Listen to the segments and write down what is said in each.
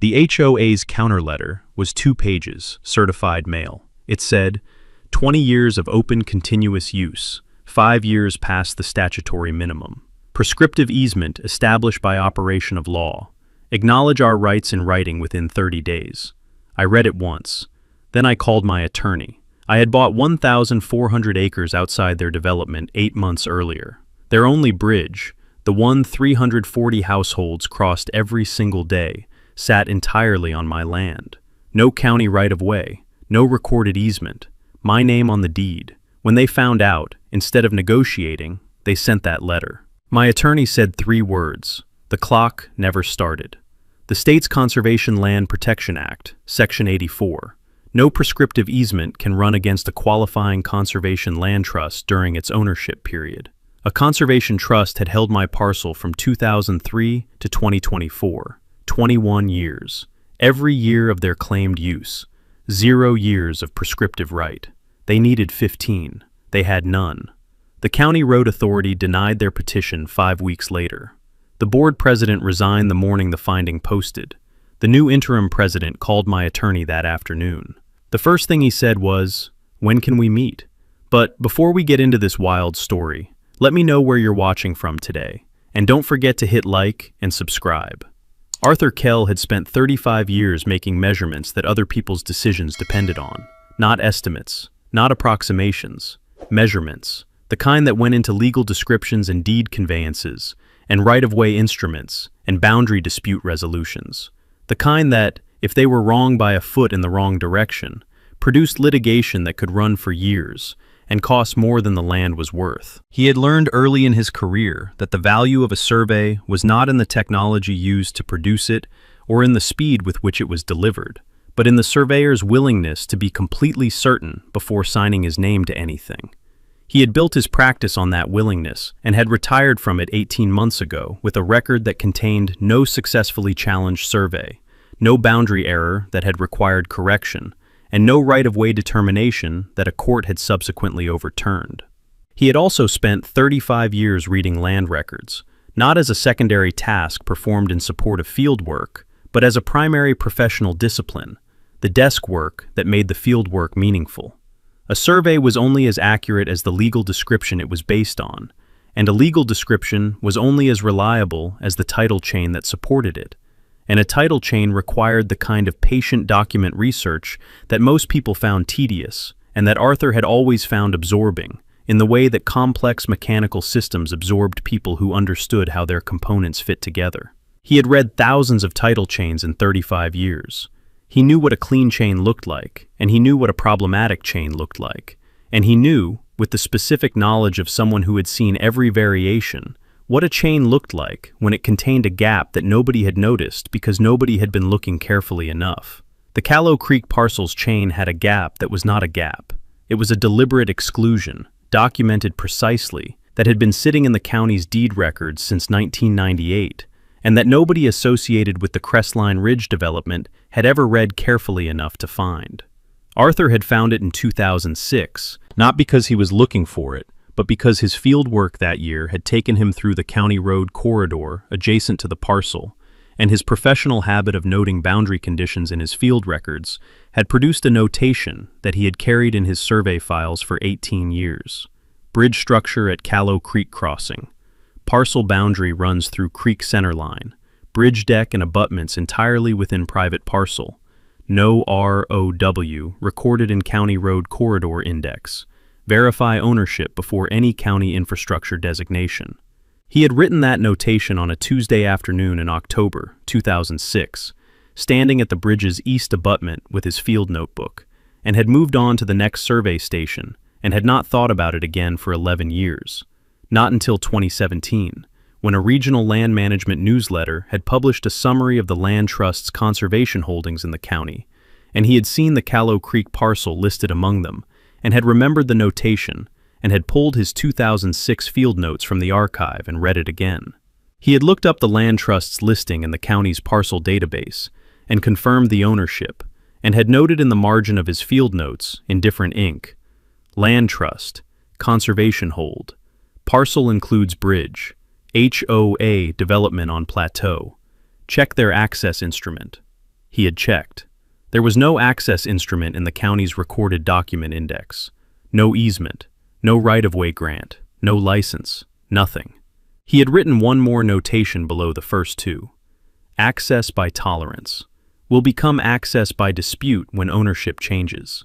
The HOA's counter letter was 2 pages, certified mail. It said, 20 years of open continuous use, 5 years past the statutory minimum. Prescriptive easement established by operation of law. Acknowledge our rights in writing within 30 days. I read it once. Then I called my attorney. I had bought 1,400 acres outside their development 8 months earlier. Their only bridge, the one 340 households crossed every single day, sat entirely on my land. No county right-of-way, no recorded easement, my name on the deed. When they found out, instead of negotiating, they sent that letter. My attorney said 3 words. The clock never started. The state's Conservation Land Protection Act, Section 84. No prescriptive easement can run against a qualifying conservation land trust during its ownership period. A conservation trust had held my parcel from 2003 to 2024, 21 years. Every year of their claimed use. 0 years of prescriptive right. They needed 15. They had none. The county road authority denied their petition 5 weeks later. The board president resigned the morning the finding posted. The new interim president called my attorney that afternoon. The first thing he said was, "When can we meet?" But before we get into this wild story, let me know where you're watching from today, and don't forget to hit like and subscribe. Arthur Kell had spent 35 years making measurements that other people's decisions depended on. Not estimates, not approximations, measurements, the kind that went into legal descriptions and deed conveyances, and right-of-way instruments, and boundary dispute resolutions. The kind that, if they were wrong by a foot in the wrong direction, produced litigation that could run for years, and cost more than the land was worth. He had learned early in his career that the value of a survey was not in the technology used to produce it or in the speed with which it was delivered, but in the surveyor's willingness to be completely certain before signing his name to anything. He had built his practice on that willingness and had retired from it 18 months ago with a record that contained no successfully challenged survey, no boundary error that had required correction, and no right-of-way determination that a court had subsequently overturned. He had also spent 35 years reading land records, not as a secondary task performed in support of field work, but as a primary professional discipline, the desk work that made the field work meaningful. A survey was only as accurate as the legal description it was based on, and a legal description was only as reliable as the title chain that supported it. And a title chain required the kind of patient document research that most people found tedious, and that Arthur had always found absorbing, in the way that complex mechanical systems absorbed people who understood how their components fit together. He had read thousands of title chains in 35 years. He knew what a clean chain looked like, and he knew what a problematic chain looked like. And he knew, with the specific knowledge of someone who had seen every variation, what a chain looked like when it contained a gap that nobody had noticed because nobody had been looking carefully enough. The Callow Creek parcel's chain had a gap that was not a gap. It was a deliberate exclusion, documented precisely, that had been sitting in the county's deed records since 1998, and that nobody associated with the Crestline Ridge development had ever read carefully enough to find. Arthur had found it in 2006, not because he was looking for it, but because his field work that year had taken him through the county road corridor adjacent to the parcel, and his professional habit of noting boundary conditions in his field records had produced a notation that he had carried in his survey files for 18 years. Bridge structure at Callow Creek crossing. Parcel boundary runs through creek centerline. Bridge deck and abutments entirely within private parcel. No ROW recorded in County Road Corridor Index. Verify ownership before any county infrastructure designation. He had written that notation on a Tuesday afternoon in October 2006, standing at the bridge's east abutment with his field notebook, and had moved on to the next survey station and had not thought about it again for 11 years. Not until 2017, when a regional land management newsletter had published a summary of the land trust's conservation holdings in the county, and he had seen the Callow Creek parcel listed among them, and had remembered the notation, and had pulled his 2006 field notes from the archive and read it again. He had looked up the land trust's listing in the county's parcel database, and confirmed the ownership, and had noted in the margin of his field notes, in different ink, Land Trust, Conservation Hold, Parcel includes bridge, HOA development on plateau. Check their access instrument. He had checked. There was no access instrument in the county's recorded document index. No easement, no right-of-way grant, no license, nothing. He had written one more notation below the first two. Access by tolerance. Will become access by dispute when ownership changes.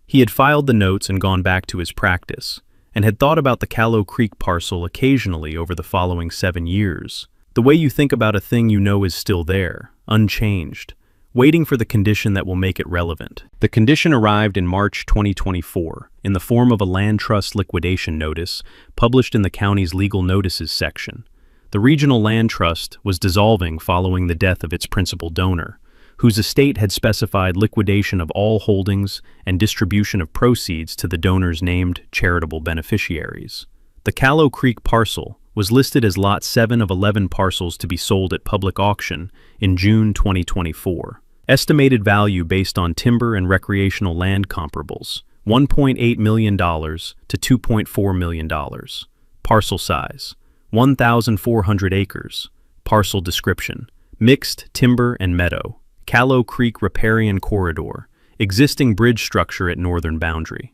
He had filed the notes and gone back to his practice, and had thought about the Callow Creek parcel occasionally over the following 7 years. The way you think about a thing you know is still there, unchanged, waiting for the condition that will make it relevant. The condition arrived in March 2024 in the form of a land trust liquidation notice published in the county's legal notices section. The regional land trust was dissolving following the death of its principal donor, whose estate had specified liquidation of all holdings and distribution of proceeds to the donor's named charitable beneficiaries. The Callow Creek parcel was listed as Lot 7 of 11 parcels to be sold at public auction in June 2024. Estimated value based on timber and recreational land comparables, $1.8 million to $2.4 million. Parcel size, 1,400 acres. Parcel description, mixed timber and meadow. Callow Creek riparian corridor, existing bridge structure at northern boundary.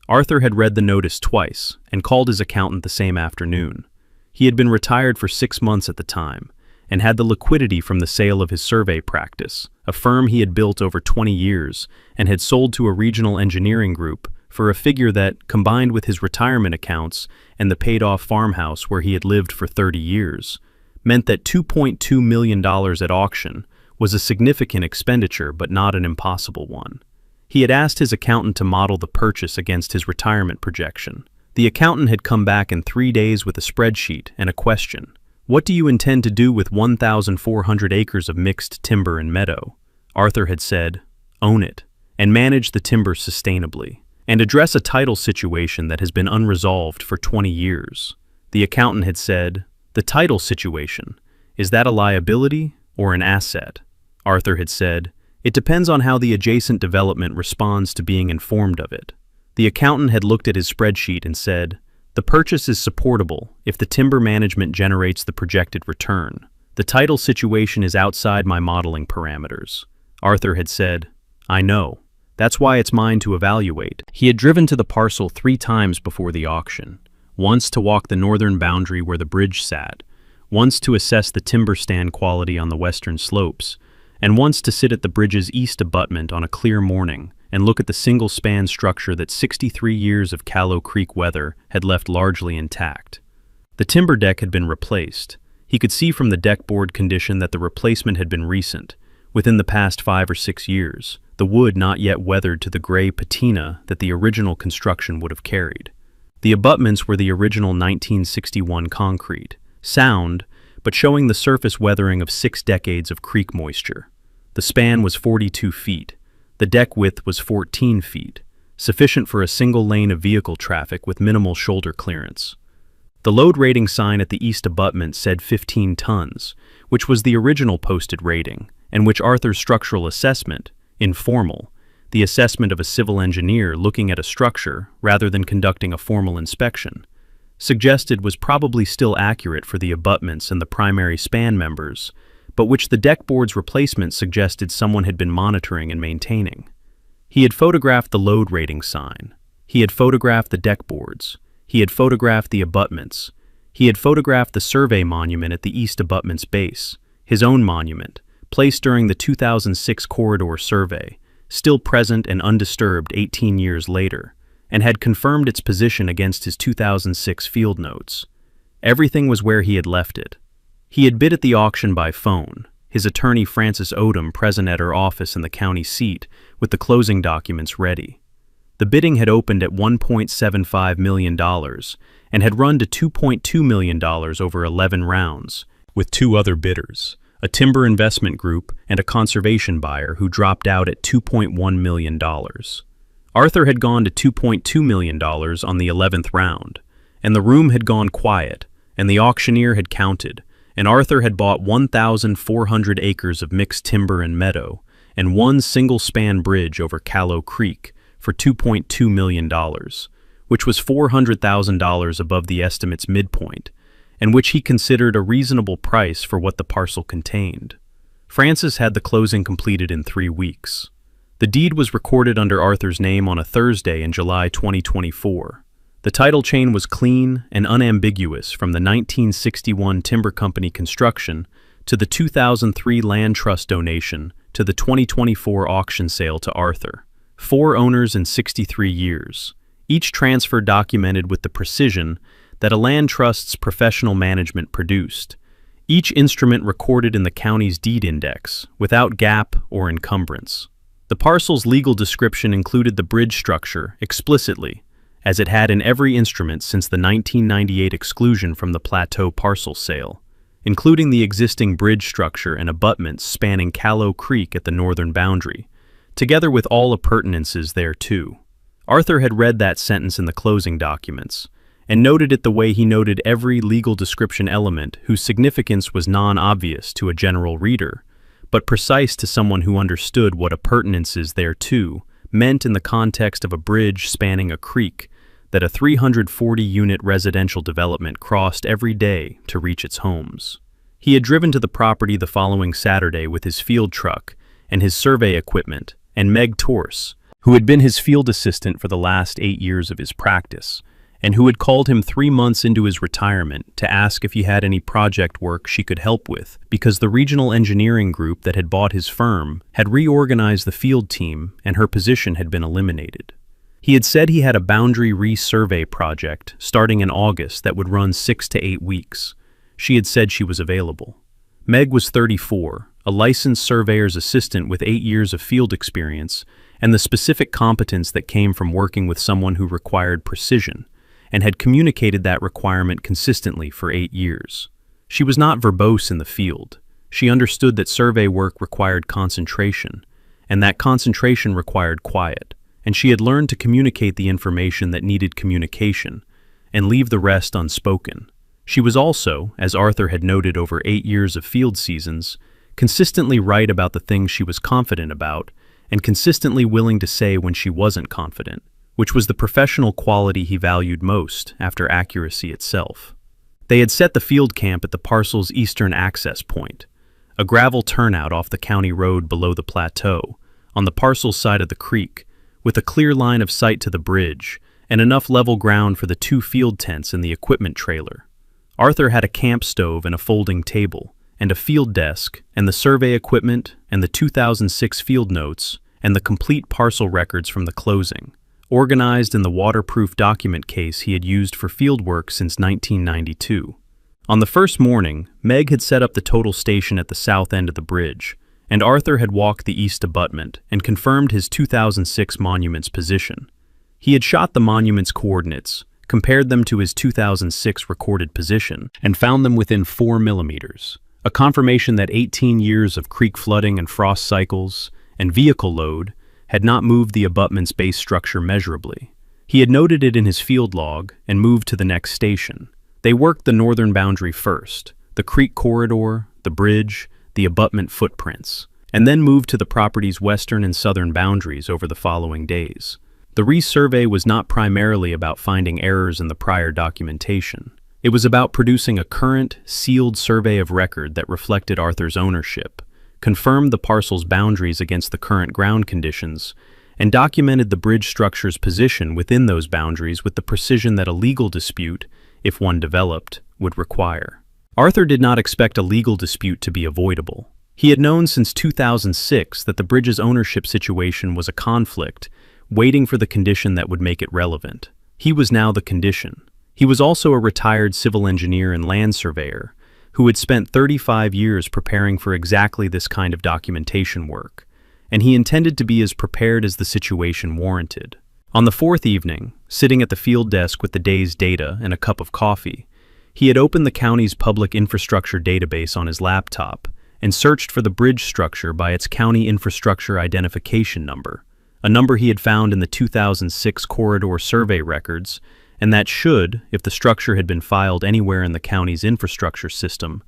Arthur had read the notice twice and called his accountant the same afternoon. He had been retired for 6 months at the time and had the liquidity from the sale of his survey practice, a firm he had built over 20 years and had sold to a regional engineering group for a figure that, combined with his retirement accounts and the paid-off farmhouse where he had lived for 30 years, meant that $2.2 million at auction was a significant expenditure but not an impossible one. He had asked his accountant to model the purchase against his retirement projection. The accountant had come back in 3 days with a spreadsheet and a question. What do you intend to do with 1,400 acres of mixed timber and meadow? Arthur had said, own it, and manage the timber sustainably, and address a title situation that has been unresolved for 20 years. The accountant had said, the title situation, is that a liability or an asset? Arthur had said, it depends on how the adjacent development responds to being informed of it. The accountant had looked at his spreadsheet and said, the purchase is supportable if the timber management generates the projected return. The title situation is outside my modeling parameters. Arthur had said, I know. That's why it's mine to evaluate. He had driven to the parcel 3 times before the auction. Once to walk the northern boundary where the bridge sat, once to assess the timber stand quality on the western slopes, and once to sit at the bridge's east abutment on a clear morning and look at the single-span structure that 63 years of Callow Creek weather had left largely intact. The timber deck had been replaced. He could see from the deck board condition that the replacement had been recent, within the past 5 or 6 years, the wood not yet weathered to the gray patina that the original construction would have carried. The abutments were the original 1961 concrete, sound, but showing the surface weathering of 6 decades of creek moisture. The span was 42 feet. The deck width was 14 feet, sufficient for a single lane of vehicle traffic with minimal shoulder clearance. The load rating sign at the east abutment said 15 tons, which was the original posted rating, and which Arthur's structural assessment, informal, the assessment of a civil engineer looking at a structure rather than conducting a formal inspection, suggested was probably still accurate for the abutments and the primary span members, but which the deck board's replacement suggested someone had been monitoring and maintaining. He had photographed the load rating sign. He had photographed the deck boards. He had photographed the abutments. He had photographed the survey monument at the east abutment's base, his own monument, placed during the 2006 corridor survey, still present and undisturbed 18 years later, and had confirmed its position against his 2006 field notes. Everything was where he had left it. He had bid at the auction by phone, his attorney Frances Odom present at her office in the county seat with the closing documents ready. The bidding had opened at $1.75 million and had run to $2.2 million over 11 rounds, with 2 other bidders, a timber investment group and a conservation buyer who dropped out at $2.1 million. Arthur had gone to $2.2 million on the 11th round, and the room had gone quiet, and the auctioneer had counted, and Arthur had bought 1,400 acres of mixed timber and meadow, and 1 single-span bridge over Callow Creek for $2.2 million, which was $400,000 above the estimate's midpoint, and which he considered a reasonable price for what the parcel contained. Francis had the closing completed in 3 weeks. The deed was recorded under Arthur's name on a Thursday in July 2024. The title chain was clean and unambiguous from the 1961 Timber Company construction to the 2003 Land Trust donation to the 2024 auction sale to Arthur. 4 owners in 63 years, each transfer documented with the precision that a land trust's professional management produced. Each instrument recorded in the county's deed index, without gap or encumbrance. The parcel's legal description included the bridge structure explicitly, as it had in every instrument since the 1998 exclusion from the Plateau parcel sale, including the existing bridge structure and abutments spanning Callow Creek at the northern boundary, together with all appurtenances thereto. Arthur had read that sentence in the closing documents, and noted it the way he noted every legal description element whose significance was non-obvious to a general reader, but precise to someone who understood what appurtenances thereto meant in the context of a bridge spanning a creek that a 340-unit residential development crossed every day to reach its homes. He had driven to the property the following Saturday with his field truck and his survey equipment, and Meg Torse, who had been his field assistant for the last 8 years of his practice, and who had called him 3 months into his retirement to ask if he had any project work she could help with, because the regional engineering group that had bought his firm had reorganized the field team and her position had been eliminated. He had said he had a boundary resurvey project starting in August that would run 6 to 8 weeks. She had said she was available. Meg was 34, a licensed surveyor's assistant with 8 years of field experience and the specific competence that came from working with someone who required precision, and had communicated that requirement consistently for 8 years. She was not verbose in the field. She understood that survey work required concentration, and that concentration required quiet, and she had learned to communicate the information that needed communication, and leave the rest unspoken. She was also, as Arthur had noted over 8 years of field seasons, consistently right about the things she was confident about, and consistently willing to say when she wasn't confident, which was the professional quality he valued most after accuracy itself. They had set the field camp at the parcel's eastern access point, a gravel turnout off the county road below the plateau, on the parcel's side of the creek, with a clear line of sight to the bridge, and enough level ground for the 2 field tents and the equipment trailer. Arthur had a camp stove and a folding table, and a field desk, and the survey equipment, and the 2006 field notes, and the complete parcel records from the closing, organized in the waterproof document case he had used for field work since 1992. On the first morning, Meg had set up the total station at the south end of the bridge, and Arthur had walked the east abutment and confirmed his 2006 monument's position. He had shot the monument's coordinates, compared them to his 2006 recorded position, and found them within 4 millimeters, a confirmation that 18 years of creek flooding and frost cycles and vehicle load had not moved the abutment's base structure measurably. He had noted it in his field log and moved to the next station. They worked the northern boundary first, the creek corridor, the bridge, the abutment footprints, and then moved to the property's western and southern boundaries over the following days. The resurvey was not primarily about finding errors in the prior documentation. It was about producing a current, sealed survey of record that reflected Arthur's ownership, confirmed the parcel's boundaries against the current ground conditions, and documented the bridge structure's position within those boundaries with the precision that a legal dispute, if one developed, would require. Arthur did not expect a legal dispute to be avoidable. He had known since 2006 that the bridge's ownership situation was a conflict, waiting for the condition that would make it relevant. He was now the condition. He was also a retired civil engineer and land surveyor, who had spent 35 years preparing for exactly this kind of documentation work, and he intended to be as prepared as the situation warranted. On the 4th evening, sitting at the field desk with the day's data and a cup of coffee, he had opened the county's public infrastructure database on his laptop and searched for the bridge structure by its county infrastructure identification number, a number he had found in the 2006 corridor survey records, and that should, if the structure had been filed anywhere in the county's infrastructure system,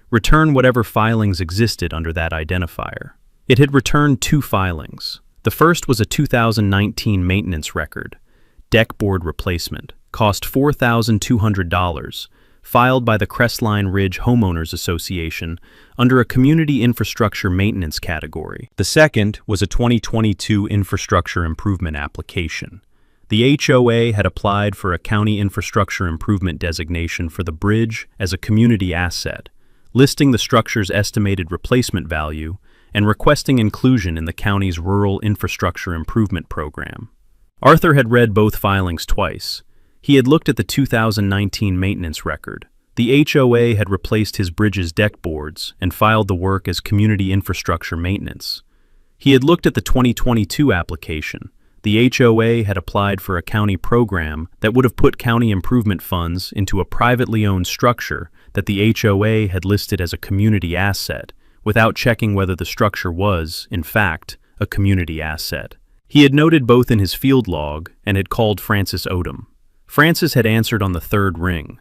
return whatever filings existed under that identifier. It had returned 2 filings. The first was a 2019 maintenance record, deck board replacement, cost $4,200, filed by the Crestline Ridge Homeowners Association under a Community Infrastructure Maintenance category. The second was a 2022 infrastructure improvement application. The HOA had applied for a county infrastructure improvement designation for the bridge as a community asset, listing the structure's estimated replacement value and requesting inclusion in the county's Rural Infrastructure Improvement Program. Arthur had read both filings twice. He had looked at the 2019 maintenance record. The HOA had replaced his bridge's deck boards and filed the work as community infrastructure maintenance. He had looked at the 2022 application. The HOA had applied for a county program that would have put county improvement funds into a privately owned structure that the HOA had listed as a community asset, without checking whether the structure was, in fact, a community asset. He had noted both in his field log and had called Frances Odom. Frances had answered on the third ring.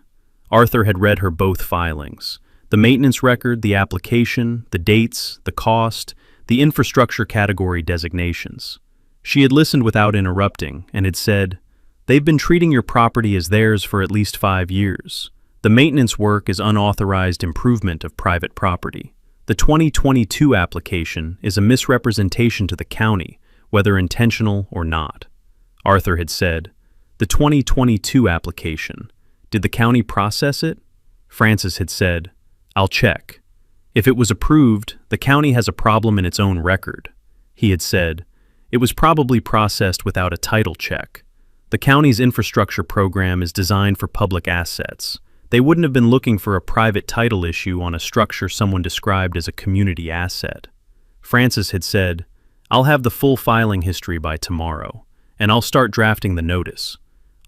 Arthur had read her both filings: the maintenance record, the application, the dates, the cost, the infrastructure category designations. She had listened without interrupting and had said, "They've been treating your property as theirs for at least 5 years. The maintenance work is unauthorized improvement of private property. The 2022 application is a misrepresentation to the county, whether intentional or not." Arthur had said, "The 2022 application, did the county process it?" Frances had said, "I'll check. If it was approved, the county has a problem in its own record." He had said, "It was probably processed without a title check. The county's infrastructure program is designed for public assets. They wouldn't have been looking for a private title issue on a structure someone described as a community asset." Frances had said, "I'll have the full filing history by tomorrow, and I'll start drafting the notice."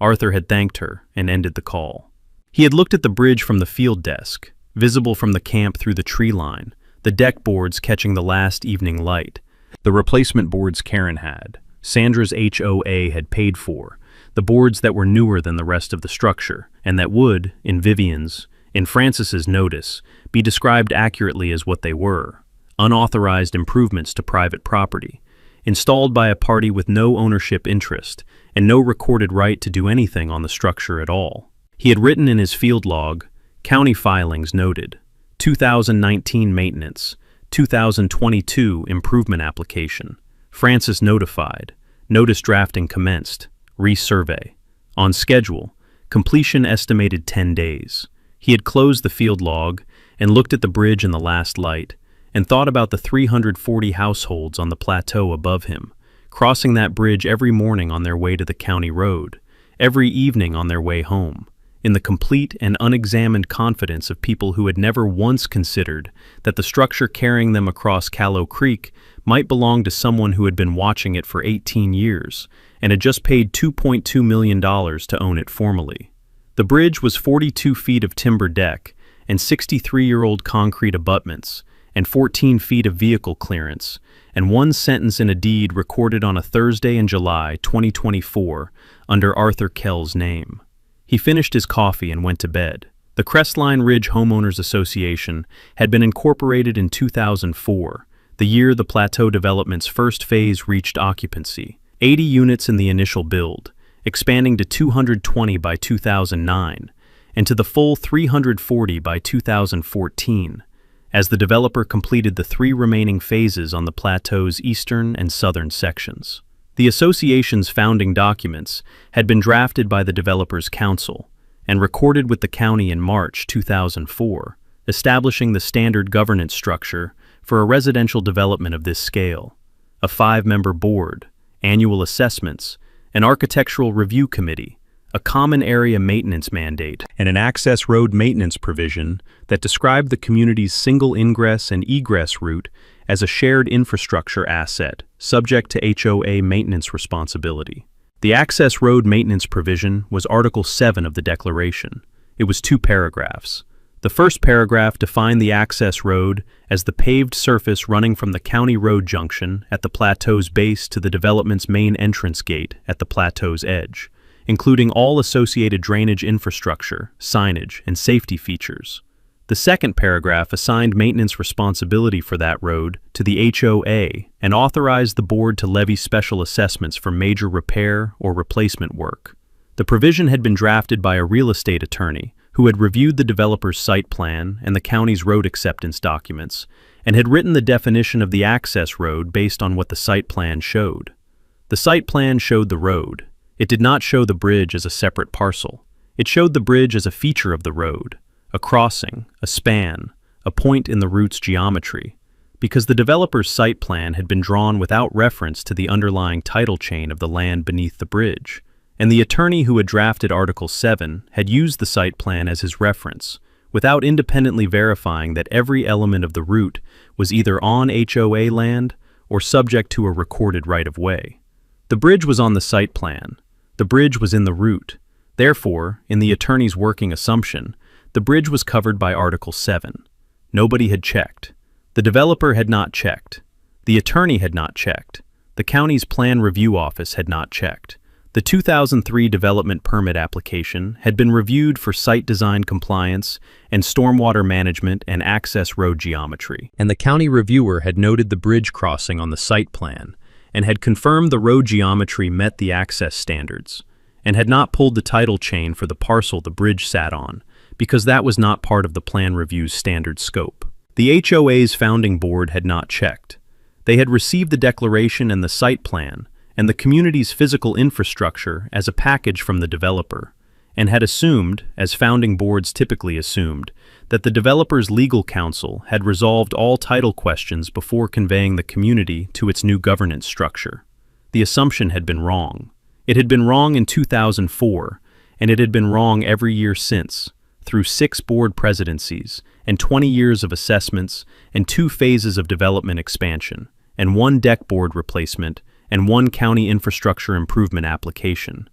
Arthur had thanked her and ended the call. He had looked at the bridge from the field desk, visible from the camp through the tree line, the deck boards catching the last evening light, the replacement boards Karen had, Sandra's HOA had paid for, the boards that were newer than the rest of the structure, and that would, in Vivian's, in Frances's notice, be described accurately as what they were: unauthorized improvements to private property, installed by a party with no ownership interest and no recorded right to do anything on the structure at all. He had written in his field log, "County filings noted, 2019 maintenance, 2022 improvement application. Frances notified, notice drafting commenced, resurvey. On schedule, completion estimated 10 days. He had closed the field log and looked at the bridge in the last light and thought about the 340 households on the plateau above him, crossing that bridge every morning on their way to the county road, every evening on their way home, in the complete and unexamined confidence of people who had never once considered that the structure carrying them across Callow Creek might belong to someone who had been watching it for 18 years and had just paid $2.2 million to own it formally. The bridge was 42 feet of timber deck and 63-year-old concrete abutments and 14 feet of vehicle clearance, and one sentence in a deed recorded on a Thursday in July 2024 under Arthur Kell's name. He finished his coffee and went to bed. The Crestline Ridge Homeowners Association had been incorporated in 2004, the year the Plateau Development's first phase reached occupancy, 80 units in the initial build, expanding to 220 by 2009, and to the full 340 by 2014, as the developer completed the 3 remaining phases on the plateau's eastern and southern sections. The association's founding documents had been drafted by the developer's council and recorded with the county in March 2004, establishing the standard governance structure for a residential development of this scale: a 5-member board, annual assessments, an architectural review committee, a common area maintenance mandate, and an access road maintenance provision that described the community's single ingress and egress route as a shared infrastructure asset subject to HOA maintenance responsibility. The access road maintenance provision was Article 7 of the Declaration. It was 2 paragraphs. The first paragraph defined the access road as the paved surface running from the county road junction at the plateau's base to the development's main entrance gate at the plateau's edge, including all associated drainage infrastructure, signage, and safety features. The second paragraph assigned maintenance responsibility for that road to the HOA and authorized the board to levy special assessments for major repair or replacement work. The provision had been drafted by a real estate attorney who had reviewed the developer's site plan and the county's road acceptance documents, and had written the definition of the access road based on what the site plan showed. The site plan showed the road. It did not show the bridge as a separate parcel. It showed the bridge as a feature of the road, a crossing, a span, a point in the route's geometry, because the developer's site plan had been drawn without reference to the underlying title chain of the land beneath the bridge, and the attorney who had drafted Article 7 had used the site plan as his reference, without independently verifying that every element of the route was either on HOA land or subject to a recorded right-of-way. The bridge was on the site plan. The bridge was in the route. Therefore, in the attorney's working assumption, the bridge was covered by Article 7. Nobody had checked. The developer had not checked. The attorney had not checked. The county's plan review office had not checked. The 2003 development permit application had been reviewed for site design compliance and stormwater management and access road geometry, and the county reviewer had noted the bridge crossing on the site plan and had confirmed the road geometry met the access standards, and had not pulled the title chain for the parcel the bridge sat on, because that was not part of the plan review's standard scope. The HOA's founding board had not checked. They had received the declaration and the site plan, and the community's physical infrastructure as a package from the developer, and had assumed, as founding boards typically assumed, that the developer's legal counsel had resolved all title questions before conveying the community to its new governance structure. The assumption had been wrong. It had been wrong in 2004, and it had been wrong every year since, through 6 board presidencies, and 20 years of assessments, and 2 phases of development expansion, and 1 deck board replacement, and 1 county infrastructure improvement application.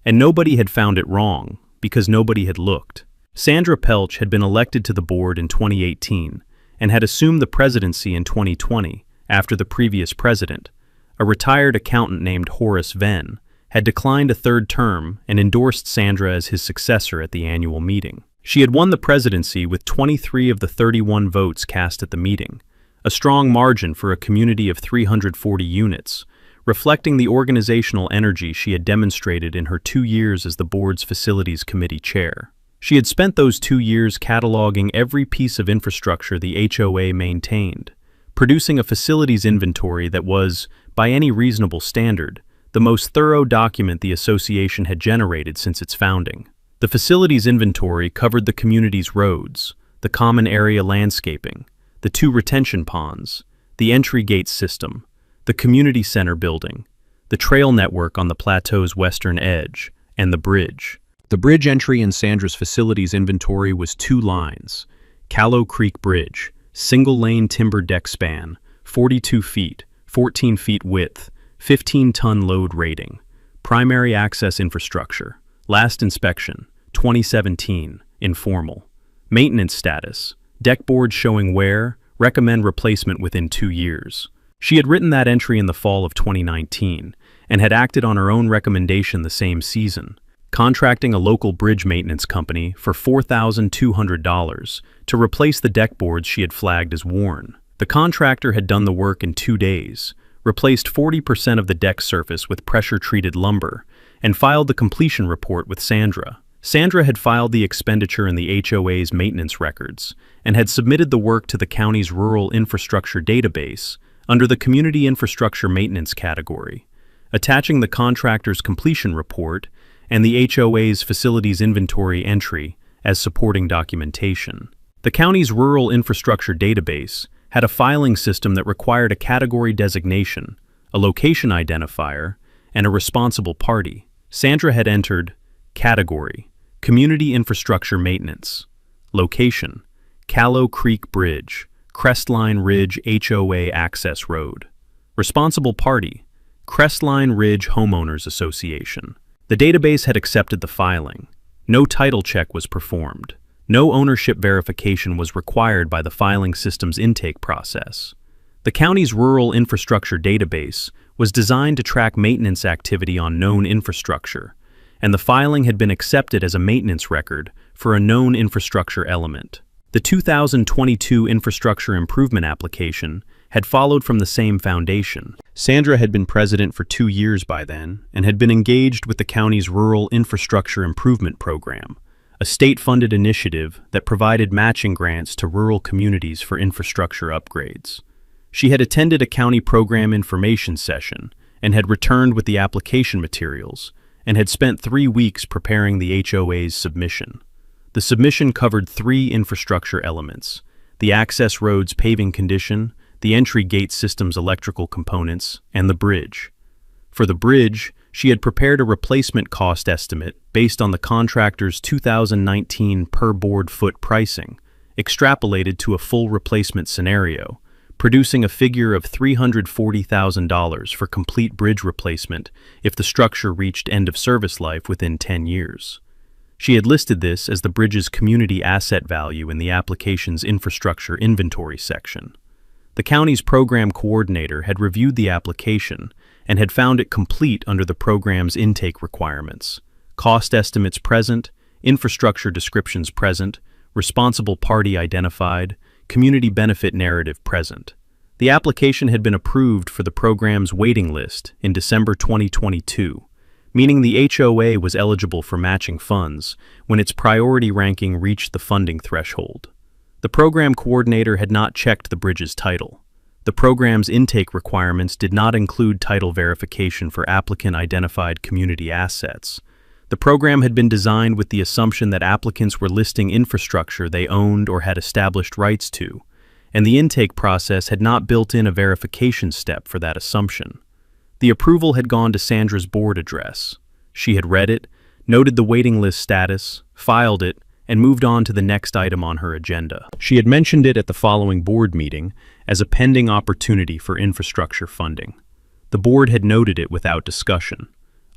And nobody had found it wrong, because nobody had looked. Sandra Pelch had been elected to the board in 2018, and had assumed the presidency in 2020, after the previous president, a retired accountant named Horace Venn, had declined a 3rd term and endorsed Sandra as his successor at the annual meeting. She had won the presidency with 23 of the 31 votes cast at the meeting, a strong margin for a community of 340 units, reflecting the organizational energy she had demonstrated in her 2 years as the board's Facilities Committee chair. She had spent those 2 years cataloging every piece of infrastructure the HOA maintained, producing a facilities inventory that was, by any reasonable standard, the most thorough document the association had generated since its founding. The facilities inventory covered the community's roads, the common area landscaping, the 2 retention ponds, the entry gate system, the community center building, the trail network on the plateau's western edge, and the bridge. The bridge entry in Sandra's facilities inventory was 2 lines. Callow Creek Bridge, single-lane timber deck span, 42 feet, 14 feet width, 15-ton load rating. Primary access infrastructure. Last inspection, 2017, informal. Maintenance status. Deck board showing wear, recommend replacement within 2 years. She had written that entry in the fall of 2019 and had acted on her own recommendation the same season, contracting a local bridge maintenance company for $4,200 to replace the deck boards she had flagged as worn. The contractor had done the work in 2 days, replaced 40% of the deck surface with pressure-treated lumber, and filed the completion report with Sandra. Sandra had filed the expenditure in the HOA's maintenance records and had submitted the work to the county's rural infrastructure database under the Community Infrastructure Maintenance category, attaching the contractor's completion report and the HOA's facilities inventory entry as supporting documentation. The county's rural infrastructure database had a filing system that required a category designation, a location identifier, and a responsible party. Sandra had entered category, Community Infrastructure Maintenance, location, Callow Creek Bridge, Crestline Ridge HOA Access Road, responsible party, Crestline Ridge Homeowners Association. The database had accepted the filing. No title check was performed. No ownership verification was required by the filing system's intake process. The county's rural infrastructure database was designed to track maintenance activity on known infrastructure, and the filing had been accepted as a maintenance record for a known infrastructure element. The 2022 infrastructure improvement application had followed from the same foundation. Sandra had been president for 2 years by then and had been engaged with the county's rural infrastructure improvement program, a state-funded initiative that provided matching grants to rural communities for infrastructure upgrades. She had attended a county program information session and had returned with the application materials and had spent 3 weeks preparing the HOA's submission. The submission covered 3 infrastructure elements: the access road's paving condition, the entry gate system's electrical components, and the bridge. For the bridge, she had prepared a replacement cost estimate based on the contractor's 2019 per board foot pricing, extrapolated to a full replacement scenario, producing a figure of $340,000 for complete bridge replacement if the structure reached end of service life within 10 years. She had listed this as the bridge's community asset value in the application's infrastructure inventory section. The county's program coordinator had reviewed the application and had found it complete under the program's intake requirements: cost estimates present, infrastructure descriptions present, responsible party identified, community benefit narrative present. The application had been approved for the program's waiting list in December 2022, meaning the HOA was eligible for matching funds when its priority ranking reached the funding threshold. The program coordinator had not checked the bridge's title. The program's intake requirements did not include title verification for applicant-identified community assets. The program had been designed with the assumption that applicants were listing infrastructure they owned or had established rights to, and the intake process had not built in a verification step for that assumption. The approval had gone to Sandra's board address. She had read it, noted the waiting list status, filed it, and moved on to the next item on her agenda. She had mentioned it at the following board meeting as a pending opportunity for infrastructure funding. The board had noted it without discussion.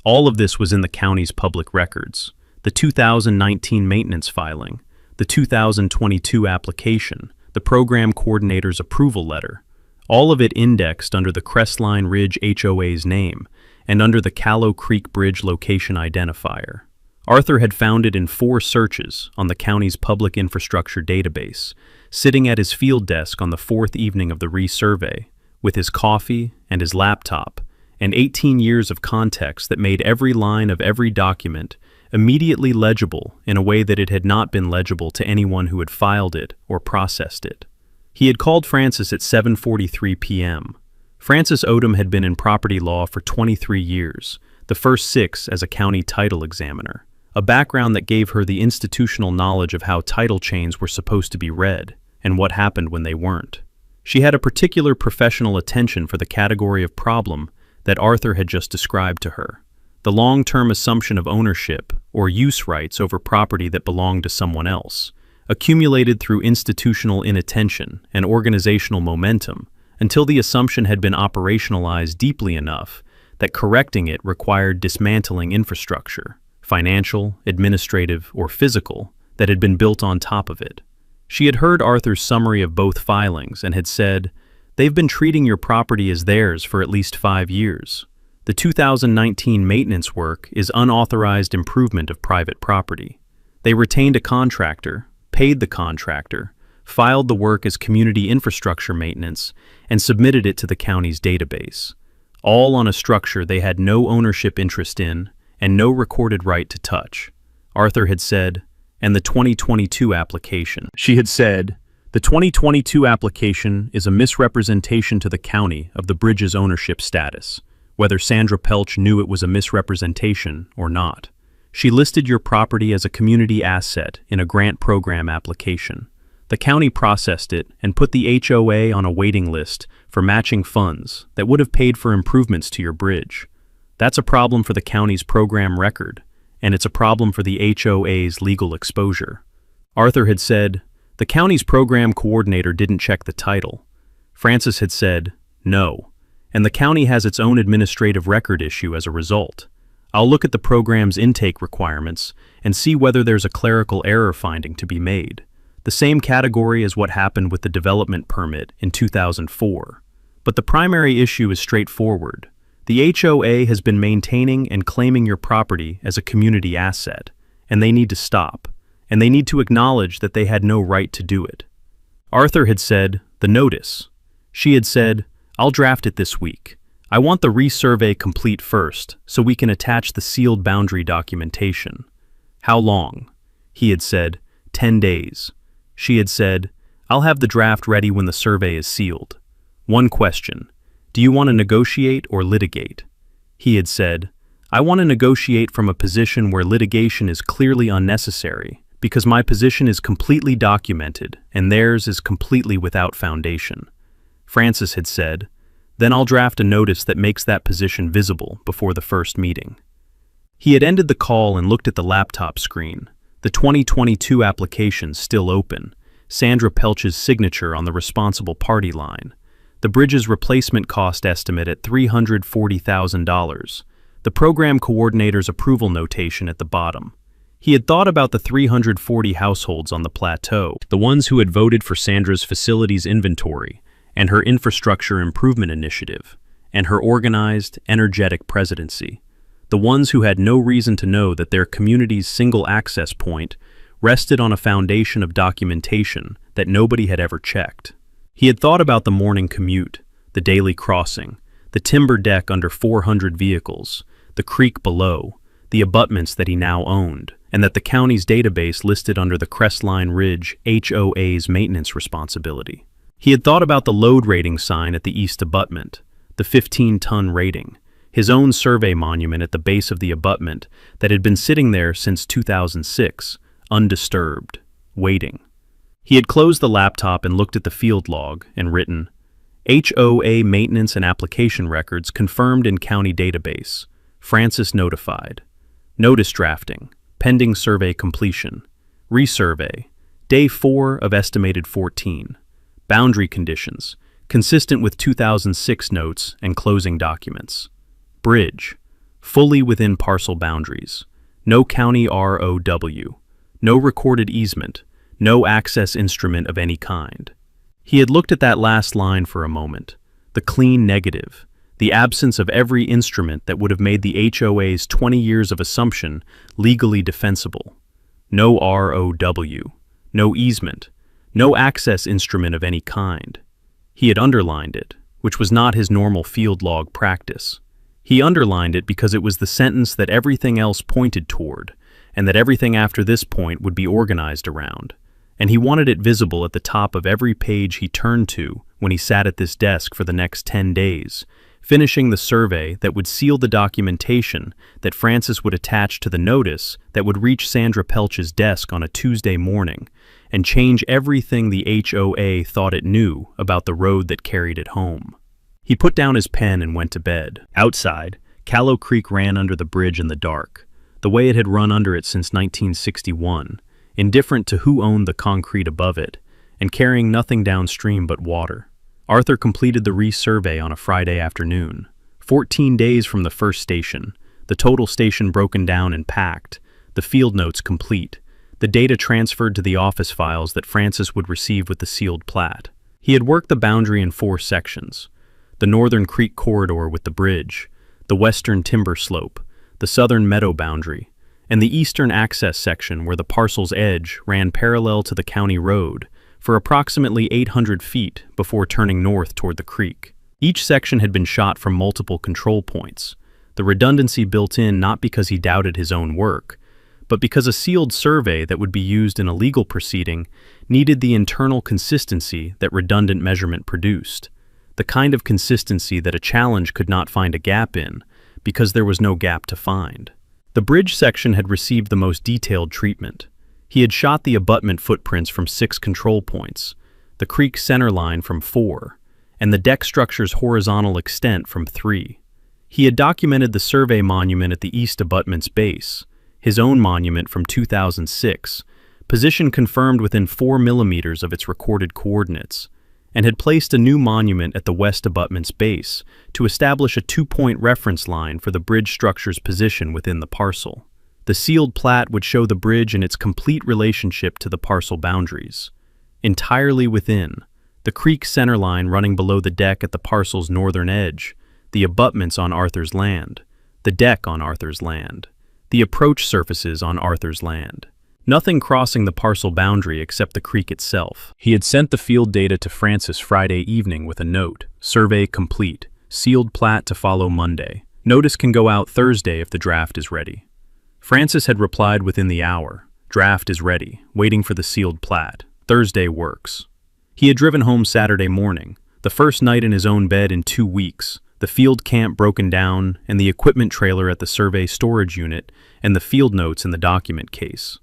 All of this was in the county's public records: the 2019 maintenance filing, the 2022 application, the program coordinator's approval letter, all of it indexed under the Crestline Ridge HOA's name and under the Callow Creek Bridge location identifier. Arthur had found it in 4 searches on the county's public infrastructure database, sitting at his field desk on the 4th evening of the resurvey, with his coffee and his laptop, and 18 years of context that made every line of every document immediately legible in a way that it had not been legible to anyone who had filed it or processed it. He had called Francis at 7:43 p.m. Francis Odom had been in property law for 23 years, the first 6 as a county title examiner, a background that gave her the institutional knowledge of how title chains were supposed to be read and what happened when they weren't. She had a particular professional attention for the category of problem that Arthur had just described to her: the long-term assumption of ownership or use rights over property that belonged to someone else, accumulated through institutional inattention and organizational momentum until the assumption had been operationalized deeply enough that correcting it required dismantling infrastructure, financial, administrative, or physical, that had been built on top of it. She had heard Arthur's summary of both filings and had said, "They've been treating your property as theirs for at least 5 years. The 2019 maintenance work is unauthorized improvement of private property. They retained a contractor, paid the contractor, filed the work as community infrastructure maintenance, and submitted it to the county's database, all on a structure they had no ownership interest in and no recorded right to touch." Arthur had said, "And the 2022 application." She had said, "The 2022 application is a misrepresentation to the county of the bridge's ownership status, whether Sandra Pelch knew it was a misrepresentation or not. She listed your property as a community asset in a grant program application. The county processed it and put the HOA on a waiting list for matching funds that would have paid for improvements to your bridge. That's a problem for the county's program record, and it's a problem for the HOA's legal exposure." Arthur had said, "The county's program coordinator didn't check the title." Francis had said, "No, and the county has its own administrative record issue as a result. I'll look at the program's intake requirements and see whether there's a clerical error finding to be made, the same category as what happened with the development permit in 2004. But the primary issue is straightforward. The HOA has been maintaining and claiming your property as a community asset, and they need to stop, and they need to acknowledge that they had no right to do it." Arthur had said, "The notice." She had said, "I'll draft it this week. I want the resurvey complete first, so we can attach the sealed boundary documentation." "How long?" He had said, 10 days. She had said, I'll have the draft ready when the survey is sealed. One question, do you want to negotiate or litigate? He had said, I want to negotiate from a position where litigation is clearly unnecessary, because my position is completely documented and theirs is completely without foundation. Francis had said, then I'll draft a notice that makes that position visible before the first meeting. He had ended the call and looked at the laptop screen, the 2022 application still open, Sandra Pelch's signature on the responsible party line, the bridge's replacement cost estimate at $340,000, the program coordinator's approval notation at the bottom. He had thought about the 340 households on the plateau, the ones who had voted for Sandra's facilities inventory and her infrastructure improvement initiative, and her organized, energetic presidency, the ones who had no reason to know that their community's single access point rested on a foundation of documentation that nobody had ever checked. He had thought about the morning commute, the daily crossing, the timber deck under 400 vehicles, the creek below, the abutments that he now owned, and that the county's database listed under the Crestline Ridge HOA's maintenance responsibility. He had thought about the load rating sign at the east abutment, the 15-ton rating, his own survey monument at the base of the abutment that had been sitting there since 2006, undisturbed, waiting. He had closed the laptop and looked at the field log and written, HOA maintenance and application records confirmed in county database. Francis notified. Notice drafting. Pending survey completion. Resurvey. Day 4 of estimated 14. Boundary conditions. Consistent with 2006 notes and closing documents. Bridge. Fully within parcel boundaries. No county ROW. No recorded easement. No access instrument of any kind. He had looked at that last line for a moment. The clean negative. The absence of every instrument that would have made the HOA's 20 years of assumption legally defensible. No ROW. No easement. No access instrument of any kind. He had underlined it, which was not his normal field log practice. He underlined it because it was the sentence that everything else pointed toward, and that everything after this point would be organized around. And he wanted it visible at the top of every page he turned to when he sat at this desk for the next 10 days, finishing the survey that would seal the documentation that Francis would attach to the notice that would reach Sandra Pelch's desk on a Tuesday morning and change everything the HOA thought it knew about the road that carried it home. He put down his pen and went to bed. Outside, Callow Creek ran under the bridge in the dark, the way it had run under it since 1961, indifferent to who owned the concrete above it, and carrying nothing downstream but water. Arthur completed the resurvey on a Friday afternoon, 14 days from the first station, the total station broken down and packed, the field notes complete, the data transferred to the office files that Francis would receive with the sealed plat. He had worked the boundary in 4 sections: the northern creek corridor with the bridge, the western timber slope, the southern meadow boundary, and the eastern access section where the parcel's edge ran parallel to the county road for approximately 800 feet before turning north toward the creek. Each section had been shot from multiple control points, the redundancy built in not because he doubted his own work, but because a sealed survey that would be used in a legal proceeding needed the internal consistency that redundant measurement produced, the kind of consistency that a challenge could not find a gap in because there was no gap to find. The bridge section had received the most detailed treatment. He had shot the abutment footprints from 6 control points, the creek center line from 4, and the deck structure's horizontal extent from 3. He had documented the survey monument at the east abutment's base, his own monument from 2006, position confirmed within 4 millimeters of its recorded coordinates, and had placed a new monument at the west abutment's base to establish a 2-point reference line for the bridge structure's position within the parcel. The sealed plat would show the bridge in its complete relationship to the parcel boundaries. Entirely within, the creek center line running below the deck at the parcel's northern edge, the abutments on Arthur's land, the deck on Arthur's land, the approach surfaces on Arthur's land. Nothing crossing the parcel boundary except the creek itself. He had sent the field data to Francis Friday evening with a note, survey complete, sealed plat to follow Monday. Notice can go out Thursday if the draft is ready. Francis had replied within the hour, Draft is ready, waiting for the sealed plat. Thursday works. He had driven home Saturday morning, the first night in his own bed in 2 weeks, the field camp broken down, and the equipment trailer at the survey storage unit, and the field notes in the document case.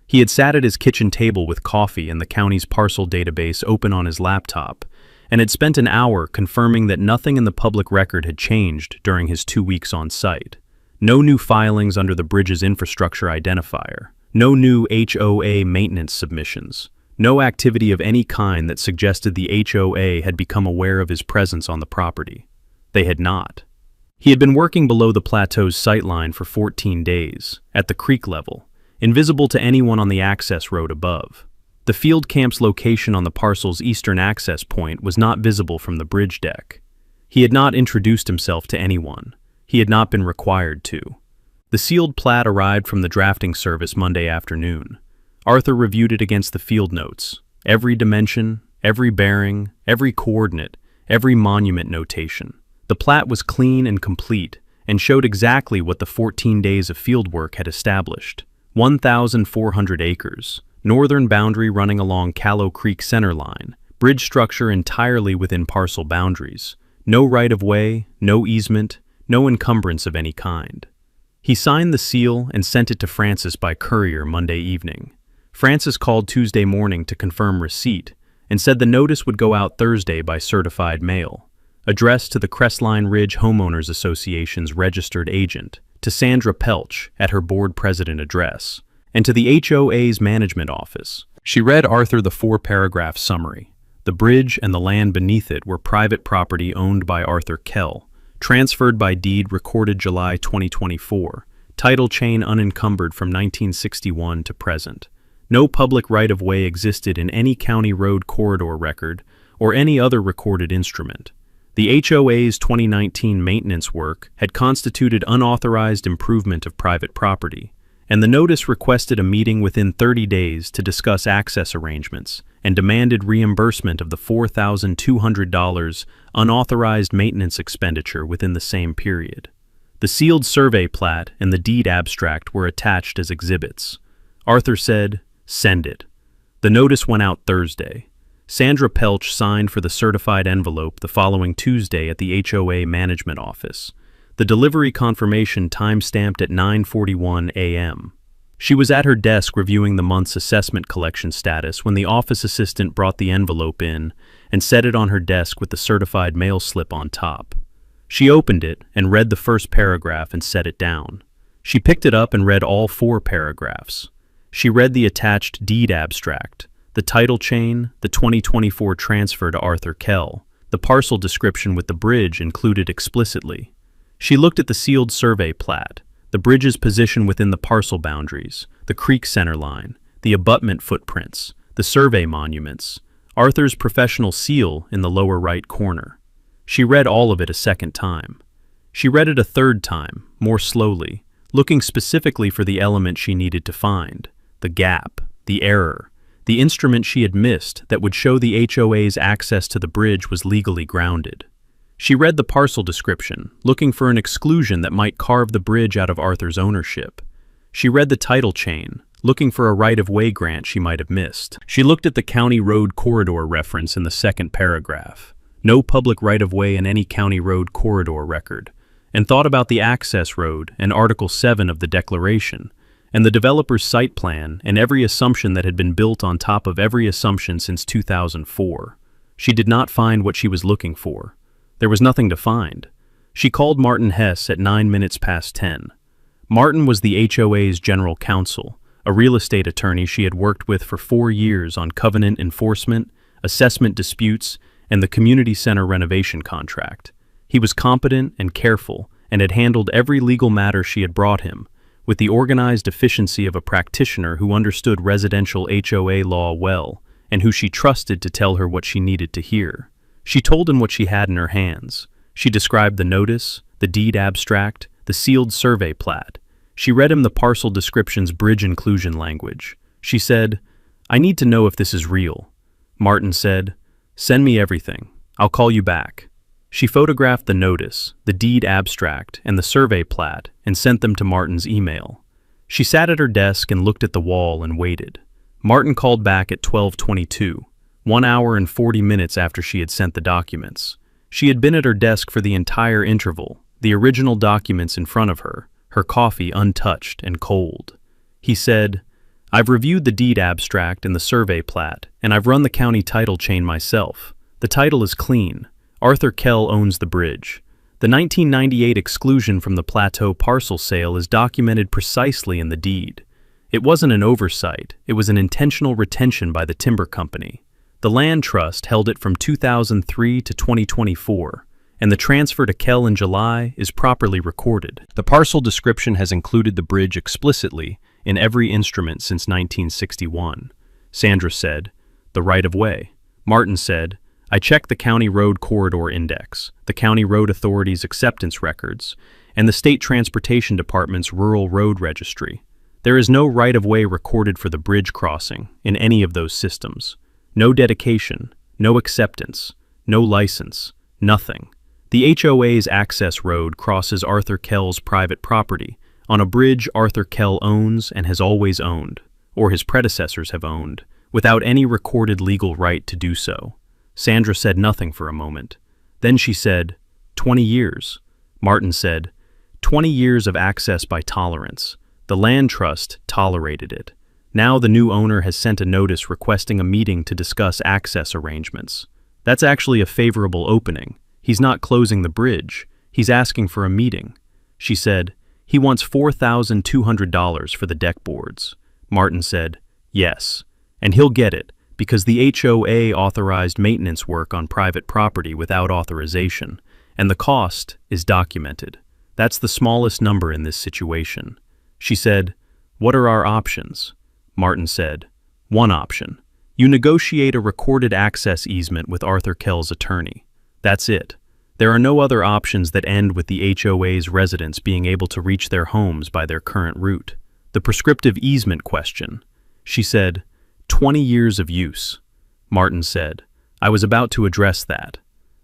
He had sat at his kitchen table with coffee and the county's parcel database open on his laptop, and had spent an hour confirming that nothing in the public record had changed during his 2 weeks on site. No new filings under the bridge's infrastructure identifier. No new HOA maintenance submissions. No activity of any kind that suggested the HOA had become aware of his presence on the property. They had not. He had been working below the plateau's sightline for 14 days, at the creek level, invisible to anyone on the access road above. The field camp's location on the parcel's eastern access point was not visible from the bridge deck. He had not introduced himself to anyone. He had not been required to. The sealed plat arrived from the drafting service Monday afternoon. Arthur reviewed it against the field notes. Every dimension, every bearing, every coordinate, every monument notation. The plat was clean and complete and showed exactly what the 14 days of field work had established. 1,400 acres, northern boundary running along Callow Creek center line, bridge structure entirely within parcel boundaries, no right-of-way, no easement, no encumbrance of any kind. He signed the seal and sent it to Francis by courier Monday evening. Francis called Tuesday morning to confirm receipt and said the notice would go out Thursday by certified mail, addressed to the Crestline Ridge Homeowners Association's registered agent, to Sandra Pelch at her board president address, and to the HOA's management office. She read Arthur the 4-paragraph summary. The bridge and the land beneath it were private property owned by Arthur Kell, transferred by deed recorded July 2024, title chain unencumbered from 1961 to present. No public right-of-way existed in any county road corridor record or any other recorded instrument. The HOA's 2019 maintenance work had constituted unauthorized improvement of private property, and the notice requested a meeting within 30 days to discuss access arrangements and demanded reimbursement of the $4,200 unauthorized maintenance expenditure within the same period. The sealed survey plat and the deed abstract were attached as exhibits. Arthur said, "Send it." The notice went out Thursday. Sandra Pelch signed for the certified envelope the following Tuesday at the HOA management office. The delivery confirmation time-stamped at 9:41 a.m. She was at her desk reviewing the month's assessment collection status when the office assistant brought the envelope in and set it on her desk with the certified mail slip on top. She opened it and read the first paragraph and set it down. She picked it up and read all 4 paragraphs. She read the attached deed abstract, the title chain, the 2024 transfer to Arthur Kell, the parcel description with the bridge included explicitly. She looked at the sealed survey plat, the bridge's position within the parcel boundaries, the creek center line, the abutment footprints, the survey monuments, Arthur's professional seal in the lower right corner. She read all of it a second time. She read it a third time, more slowly, looking specifically for the element she needed to find, the gap, the error, the instrument she had missed that would show the HOA's access to the bridge was legally grounded. She read the parcel description, looking for an exclusion that might carve the bridge out of Arthur's ownership. She read the title chain, looking for a right-of-way grant she might have missed. She looked at the county road corridor reference in the second paragraph, no public right-of-way in any county road corridor record, and thought about the access road and Article 7 of the Declaration, and the developer's site plan and every assumption that had been built on top of every assumption since 2004. She did not find what she was looking for. There was nothing to find. She called Martin Hess at 10:09. Martin was the HOA's general counsel, a real estate attorney she had worked with for 4 years on covenant enforcement, assessment disputes, and the community center renovation contract. He was competent and careful and had handled every legal matter she had brought him, with the organized efficiency of a practitioner who understood residential HOA law well and who she trusted to tell her what she needed to hear. She told him what she had in her hands. She described the notice, the deed abstract, the sealed survey plat. She read him the parcel description's bridge inclusion language. She said, "I need to know if this is real." Martin said, "Send me everything. I'll call you back." She photographed the notice, the deed abstract, and the survey plat and sent them to Martin's email. She sat at her desk and looked at the wall and waited. Martin called back at 12:22, 1 hour and 40 minutes after she had sent the documents. She had been at her desk for the entire interval, the original documents in front of her, her coffee untouched and cold. He said, "I've reviewed the deed abstract and the survey plat, and I've run the county title chain myself. The title is clean. Arthur Kell owns the bridge. The 1998 exclusion from the plateau parcel sale is documented precisely in the deed. It wasn't an oversight, it was an intentional retention by the timber company. The land trust held it from 2003 to 2024, and the transfer to Kell in July is properly recorded. The parcel description has included the bridge explicitly in every instrument since 1961. Sandra said, "The right-of-way." Martin said, "I checked the County Road Corridor Index, the County Road Authority's acceptance records, and the State Transportation Department's Rural Road Registry. There is no right-of-way recorded for the bridge crossing in any of those systems. No dedication, no acceptance, no license, nothing. The HOA's access road crosses Arthur Kell's private property on a bridge Arthur Kell owns and has always owned, or his predecessors have owned, without any recorded legal right to do so." Sandra said nothing for a moment. Then she said, 20 years. Martin said, 20 years of access by tolerance. The land trust tolerated it. Now the new owner has sent a notice requesting a meeting to discuss access arrangements. That's actually a favorable opening. He's not closing the bridge. He's asking for a meeting. She said, "He wants $4,200 for the deck boards." Martin said, "Yes, and he'll get it, because the HOA authorized maintenance work on private property without authorization, and the cost is documented. That's the smallest number in this situation." She said, "What are our options?" Martin said, "One option. You negotiate a recorded access easement with Arthur Kell's attorney. That's it. There are no other options that end with the HOA's residents being able to reach their homes by their current route." The prescriptive easement question. She said, 20 years of use. Martin said, "I was about to address that.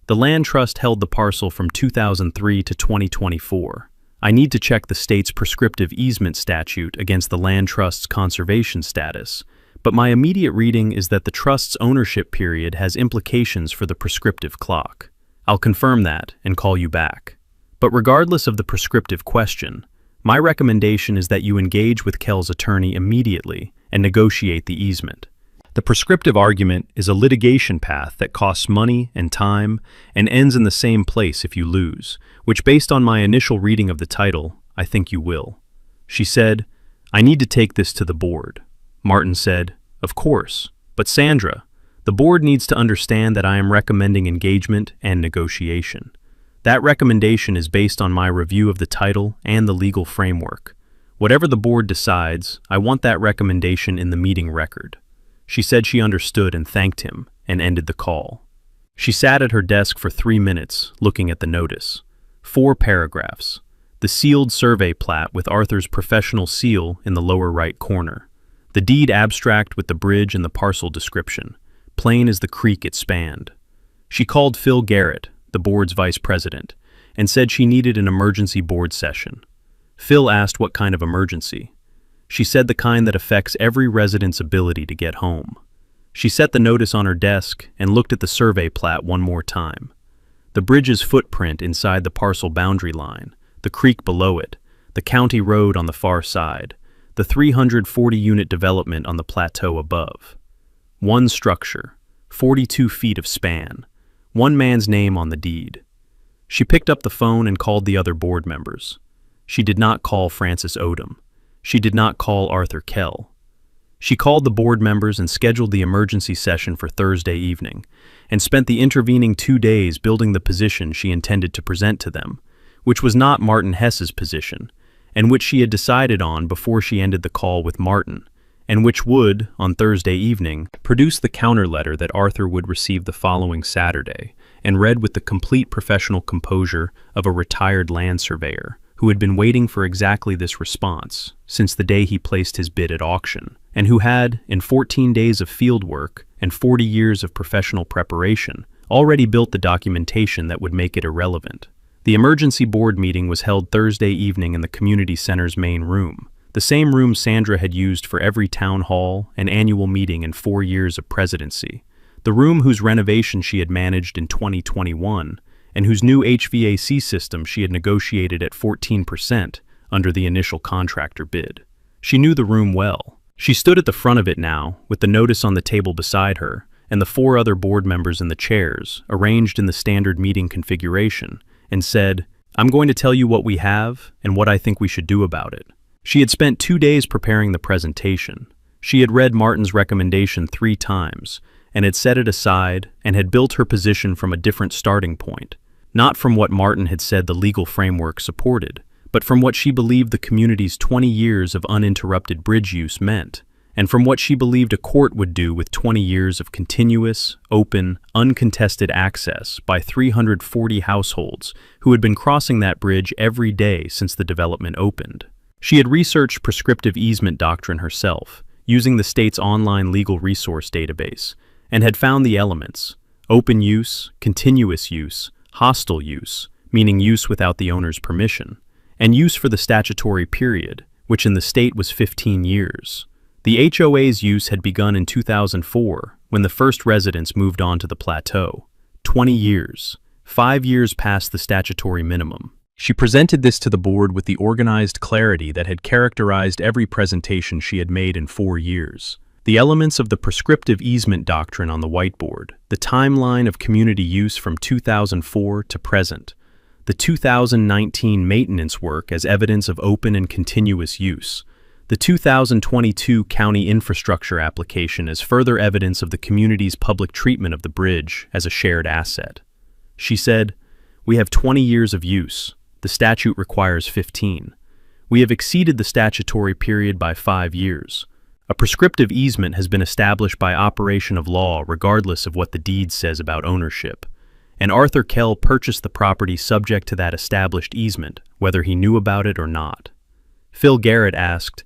The land trust held the parcel from 2003 to 2024. I need to check the state's prescriptive easement statute against the land trust's conservation status, but my immediate reading is that the trust's ownership period has implications for the prescriptive clock. I'll confirm that and call you back. But regardless of the prescriptive question, my recommendation is that you engage with Kell's attorney immediately and negotiate the easement. The prescriptive argument is a litigation path that costs money and time and ends in the same place if you lose, which based on my initial reading of the title, I think you will." She said, "I need to take this to the board." Martin said, "Of course, but Sandra, the board needs to understand that I am recommending engagement and negotiation. That recommendation is based on my review of the title and the legal framework. Whatever the board decides, I want that recommendation in the meeting record." She said she understood and thanked him, and ended the call. She sat at her desk for 3 minutes, looking at the notice. 4 paragraphs. The sealed survey plat with Arthur's professional seal in the lower right corner. The deed abstract with the bridge and the parcel description, plain as the creek it spanned. She called Phil Garrett, the board's vice president, and said she needed an emergency board session. Phil asked what kind of emergency. She said the kind that affects every resident's ability to get home. She set the notice on her desk and looked at the survey plat one more time. The bridge's footprint inside the parcel boundary line, the creek below it, the county road on the far side, the 340-unit development on the plateau above. One structure, 42 feet of span, one man's name on the deed. She picked up the phone and called the other board members. She did not call Francis Odom. She did not call Arthur Kell. She called the board members and scheduled the emergency session for Thursday evening, and spent the intervening 2 days building the position she intended to present to them, which was not Martin Hess's position, and which she had decided on before she ended the call with Martin, and which would, on Thursday evening, produce the counter letter that Arthur would receive the following Saturday, and read with the complete professional composure of a retired land surveyor, who had been waiting for exactly this response since the day he placed his bid at auction, and who had, in 14 days of field work and 40 years of professional preparation, already built the documentation that would make it irrelevant. The emergency board meeting was held Thursday evening in the community center's main room. the same room Sandra had used for every town hall and annual meeting in 4 years of presidency, the room whose renovation she had managed in 2021, and whose new HVAC system she had negotiated at 14% under the initial contractor bid. She knew the room well. She stood at the front of it now, with the notice on the table beside her, and the 4 other board members in the chairs, arranged in the standard meeting configuration, and said, "I'm going to tell you what we have and what I think we should do about it." She had spent 2 days preparing the presentation. She had read Martin's recommendation 3 times, and had set it aside and had built her position from a different starting point, not from what Martin had said the legal framework supported, but from what she believed the community's 20 years of uninterrupted bridge use meant, and from what she believed a court would do with 20 years of continuous, open, uncontested access by 340 households who had been crossing that bridge every day since the development opened. She had researched prescriptive easement doctrine herself, using the state's online legal resource database, and had found the elements: open use, continuous use, hostile use, meaning use without the owner's permission, and use for the statutory period, which in the state was 15 years. The HOA's use had begun in 2004, when the first residents moved onto the plateau. 20 years, 5 years past the statutory minimum. She presented this to the board with the organized clarity that had characterized every presentation she had made in 4 years. The elements of the prescriptive easement doctrine on the whiteboard, the timeline of community use from 2004 to present, the 2019 maintenance work as evidence of open and continuous use, the 2022 county infrastructure application as further evidence of the community's public treatment of the bridge as a shared asset. She said, "We have 20 years of use. The statute requires 15. We have exceeded the statutory period by 5 years. A prescriptive easement has been established by operation of law regardless of what the deed says about ownership. And Arthur Kell purchased the property subject to that established easement, whether he knew about it or not." Phil Garrett asked,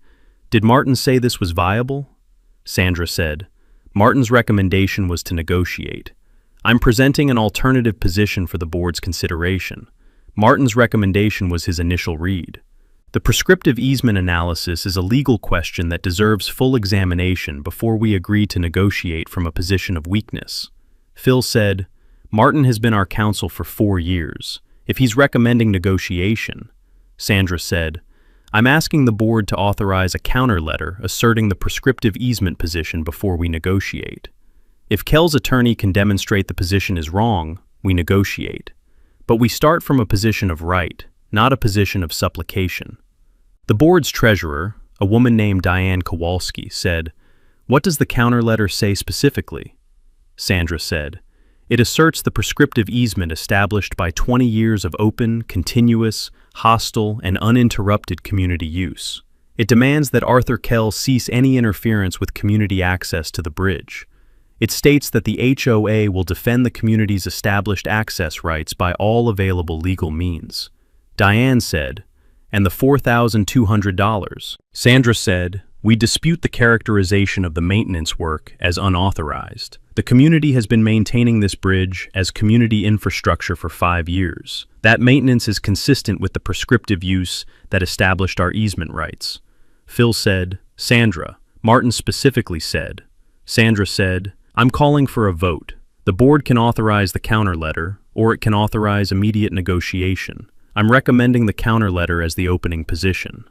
"Did Martin say this was viable?" Sandra said, "Martin's recommendation was to negotiate. I'm presenting an alternative position for the board's consideration. Martin's recommendation was his initial read. The prescriptive easement analysis is a legal question that deserves full examination before we agree to negotiate from a position of weakness." Phil said, "Martin has been our counsel for 4 years. If he's recommending negotiation..." Sandra said, "I'm asking the board to authorize a counter letter asserting the prescriptive easement position before we negotiate. If Kell's attorney can demonstrate the position is wrong, we negotiate. But we start from a position of right, not a position of supplication." The board's treasurer, a woman named Diane Kowalski, said, "What does the counter letter say specifically?" Sandra said, "It asserts the prescriptive easement established by 20 years of open, continuous, hostile, and uninterrupted community use. It demands that Arthur Kell cease any interference with community access to the bridge. It states that the HOA will defend the community's established access rights by all available legal means." Diane said, "And the $4,200. Sandra said, "We dispute the characterization of the maintenance work as unauthorized. The community has been maintaining this bridge as community infrastructure for 5 years. That maintenance is consistent with the prescriptive use that established our easement rights." Phil said, "Sandra, Martin specifically said." Sandra said, "I'm calling for a vote. The board can authorize the counter letter, or it can authorize immediate negotiation. I'm recommending the counter letter as the opening position."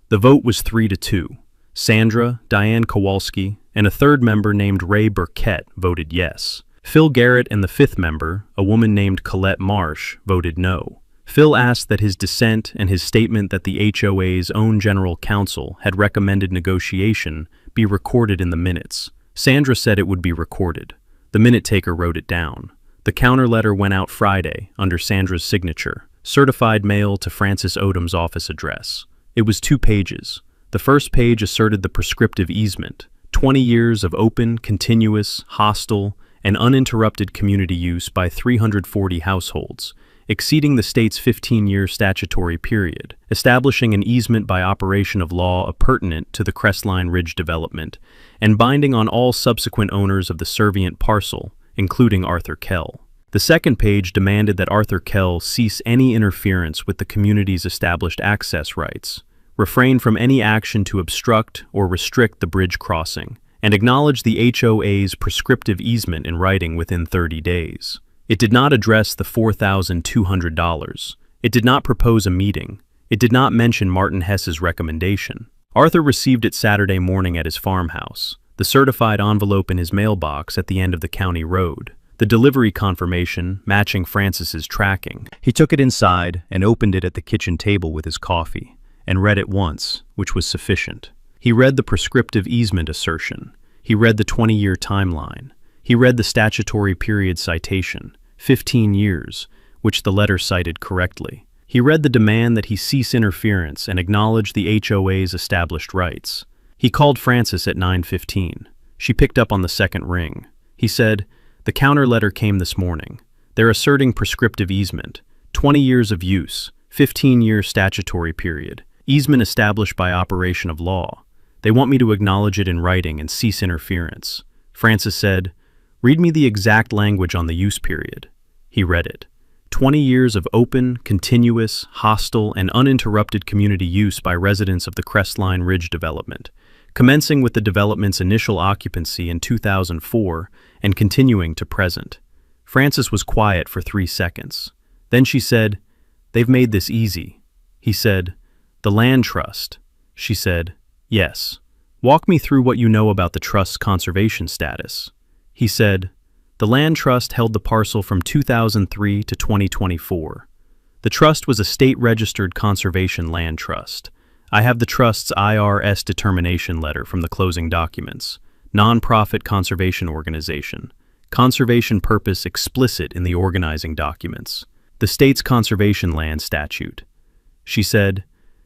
The vote was 3-2. Sandra, Diane Kowalski, and a third member named Ray Burkett voted yes. Phil Garrett and the fifth member, a woman named Colette Marsh, voted no. Phil asked that his dissent and his statement that the HOA's own general counsel had recommended negotiation be recorded in the minutes. Sandra said it would be recorded. The minute taker wrote it down. The counter letter went out Friday under Sandra's signature, certified mail to Francis Odom's office address. It was 2 pages. The first page asserted the prescriptive easement, 20 years of open, continuous, hostile, and uninterrupted community use by 340 households, exceeding the state's 15-year statutory period, establishing an easement by operation of law appurtenant to the Crestline Ridge development, and binding on all subsequent owners of the servient parcel, including Arthur Kell. The second page demanded that Arthur Kell cease any interference with the community's established access rights, refrain from any action to obstruct or restrict the bridge crossing, and acknowledge the HOA's prescriptive easement in writing within 30 days. It did not address the $4,200. It did not propose a meeting. It did not mention Martin Hess's recommendation. Arthur received it Saturday morning at his farmhouse, the certified envelope in his mailbox at the end of the county road, the delivery confirmation matching Francis's tracking. He took it inside and opened it at the kitchen table with his coffee, and read it once, which was sufficient. He read the prescriptive easement assertion. He read the 20-year timeline. He read the statutory period citation, 15 years, which the letter cited correctly. He read the demand that he cease interference and acknowledge the HOA's established rights. He called Francis at 9:15. She picked up on the second ring. He said, "The counter letter came this morning. They're asserting prescriptive easement, 20 years of use, 15-year statutory period, easement established by operation of law. They want me to acknowledge it in writing and cease interference." Francis said, "Read me the exact language on the use period." He read it. 20 years of open, continuous, hostile, and uninterrupted community use by residents of the Crestline Ridge development, commencing with the development's initial occupancy in 2004 and continuing to present. Francis was quiet for 3 seconds. Then she said, "They've made this easy." He said, "The land trust." She said, "Yes. Walk me through what you know about the trust's conservation status." He said, "The land trust held the parcel from 2003 to 2024. The trust was a state-registered conservation land trust. I have the trust's IRS determination letter from the closing documents. Non-profit conservation organization. Conservation purpose explicit in the organizing documents. The state's conservation land statute." She said,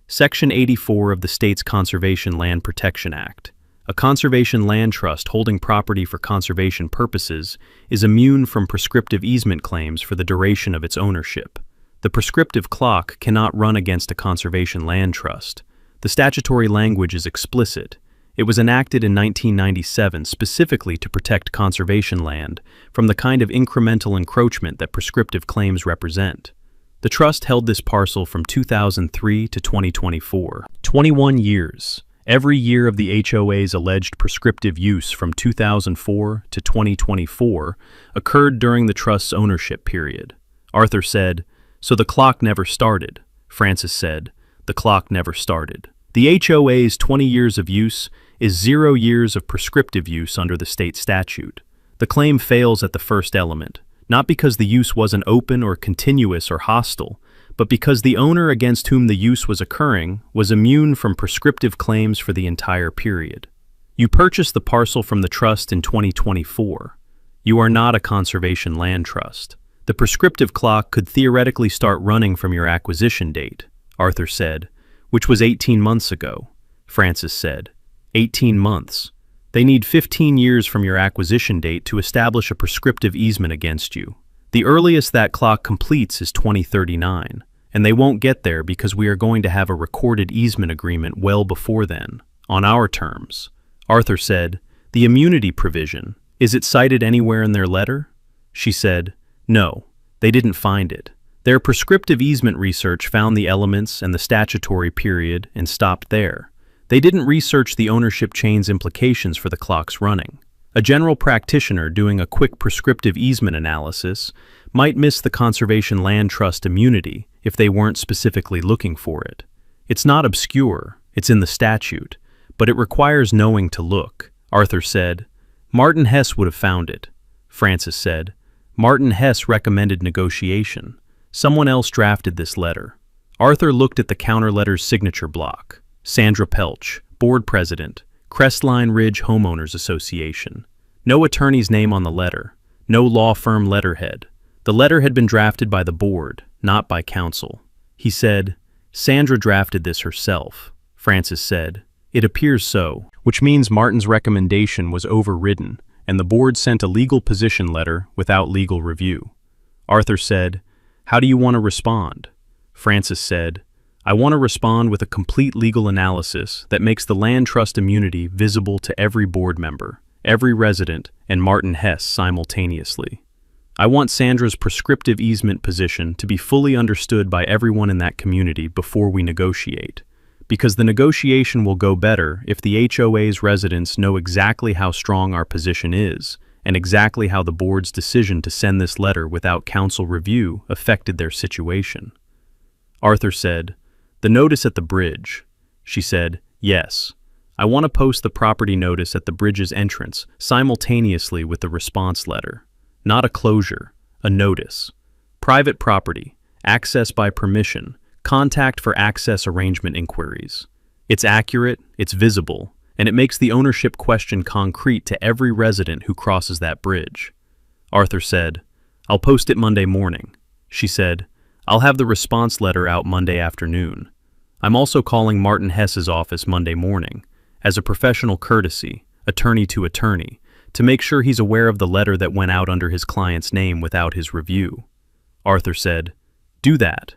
"Section 84 of the state's Conservation Land Protection Act. A conservation land trust holding property for conservation purposes is immune from prescriptive easement claims for the duration of its ownership. The prescriptive clock cannot run against a conservation land trust. The statutory language is explicit. It was enacted in 1997 specifically to protect conservation land from the kind of incremental encroachment that prescriptive claims represent. The trust held this parcel from 2003 to 2024. 21 years. Every year of the HOA's alleged prescriptive use from 2004 to 2024 occurred during the trust's ownership period. Arthur said, "So the clock never started." Francis said, "The clock never started. The HOA's 20 years of use is 0 years of prescriptive use under the state statute. The claim fails at the first element, not because the use wasn't open or continuous or hostile, but because the owner against whom the use was occurring was immune from prescriptive claims for the entire period. You purchased the parcel from the trust in 2024. You are not a conservation land trust. The prescriptive clock could theoretically start running from your acquisition date," Arthur said, "which was 18 months ago." Francis said, 18 months. They need 15 years from your acquisition date to establish a prescriptive easement against you. The earliest that clock completes is 2039. And they won't get there because we are going to have a recorded easement agreement well before then, on our terms." Arthur said, "The immunity provision, is it cited anywhere in their letter?" She said, "No, they didn't find it. Their prescriptive easement research found the elements and the statutory period and stopped there. They didn't research the ownership chain's implications for the clock's running. A general practitioner doing a quick prescriptive easement analysis might miss the conservation land trust immunity if they weren't specifically looking for it. It's not obscure, it's in the statute, but it requires knowing to look." Arthur said, "Martin Hess would have found it." Francis said, "Martin Hess recommended negotiation. Someone else drafted this letter." Arthur looked at the counter letter's signature block. Sandra Pelch, board president, Crestline Ridge Homeowners Association. No attorney's name on the letter. No law firm letterhead. The letter had been drafted by the board, not by counsel. He said, "Sandra drafted this herself." Francis said, "It appears so," which means Martin's recommendation was overridden, and the board sent a legal position letter without legal review. Arthur said, "How do you want to respond?" Francis said, "I want to respond with a complete legal analysis that makes the land trust immunity visible to every board member, every resident, and Martin Hess simultaneously. I want Sandra's prescriptive easement position to be fully understood by everyone in that community before we negotiate. because the negotiation will go better if the HOA's residents know exactly how strong our position is and exactly how the board's decision to send this letter without council review affected their situation. Arthur said, "The notice at the bridge." She said, "Yes. I want to post the property notice at the bridge's entrance simultaneously with the response letter. Not a closure, a notice. Private property, access by permission, contact for access arrangement inquiries. It's accurate, it's visible, and it makes the ownership question concrete to every resident who crosses that bridge." Arthur said, "I'll post it Monday morning." She said, "I'll have the response letter out Monday afternoon. I'm also calling Martin Hess's office Monday morning, as a professional courtesy, attorney to attorney, to make sure he's aware of the letter that went out under his client's name without his review." Arthur said, "Do that."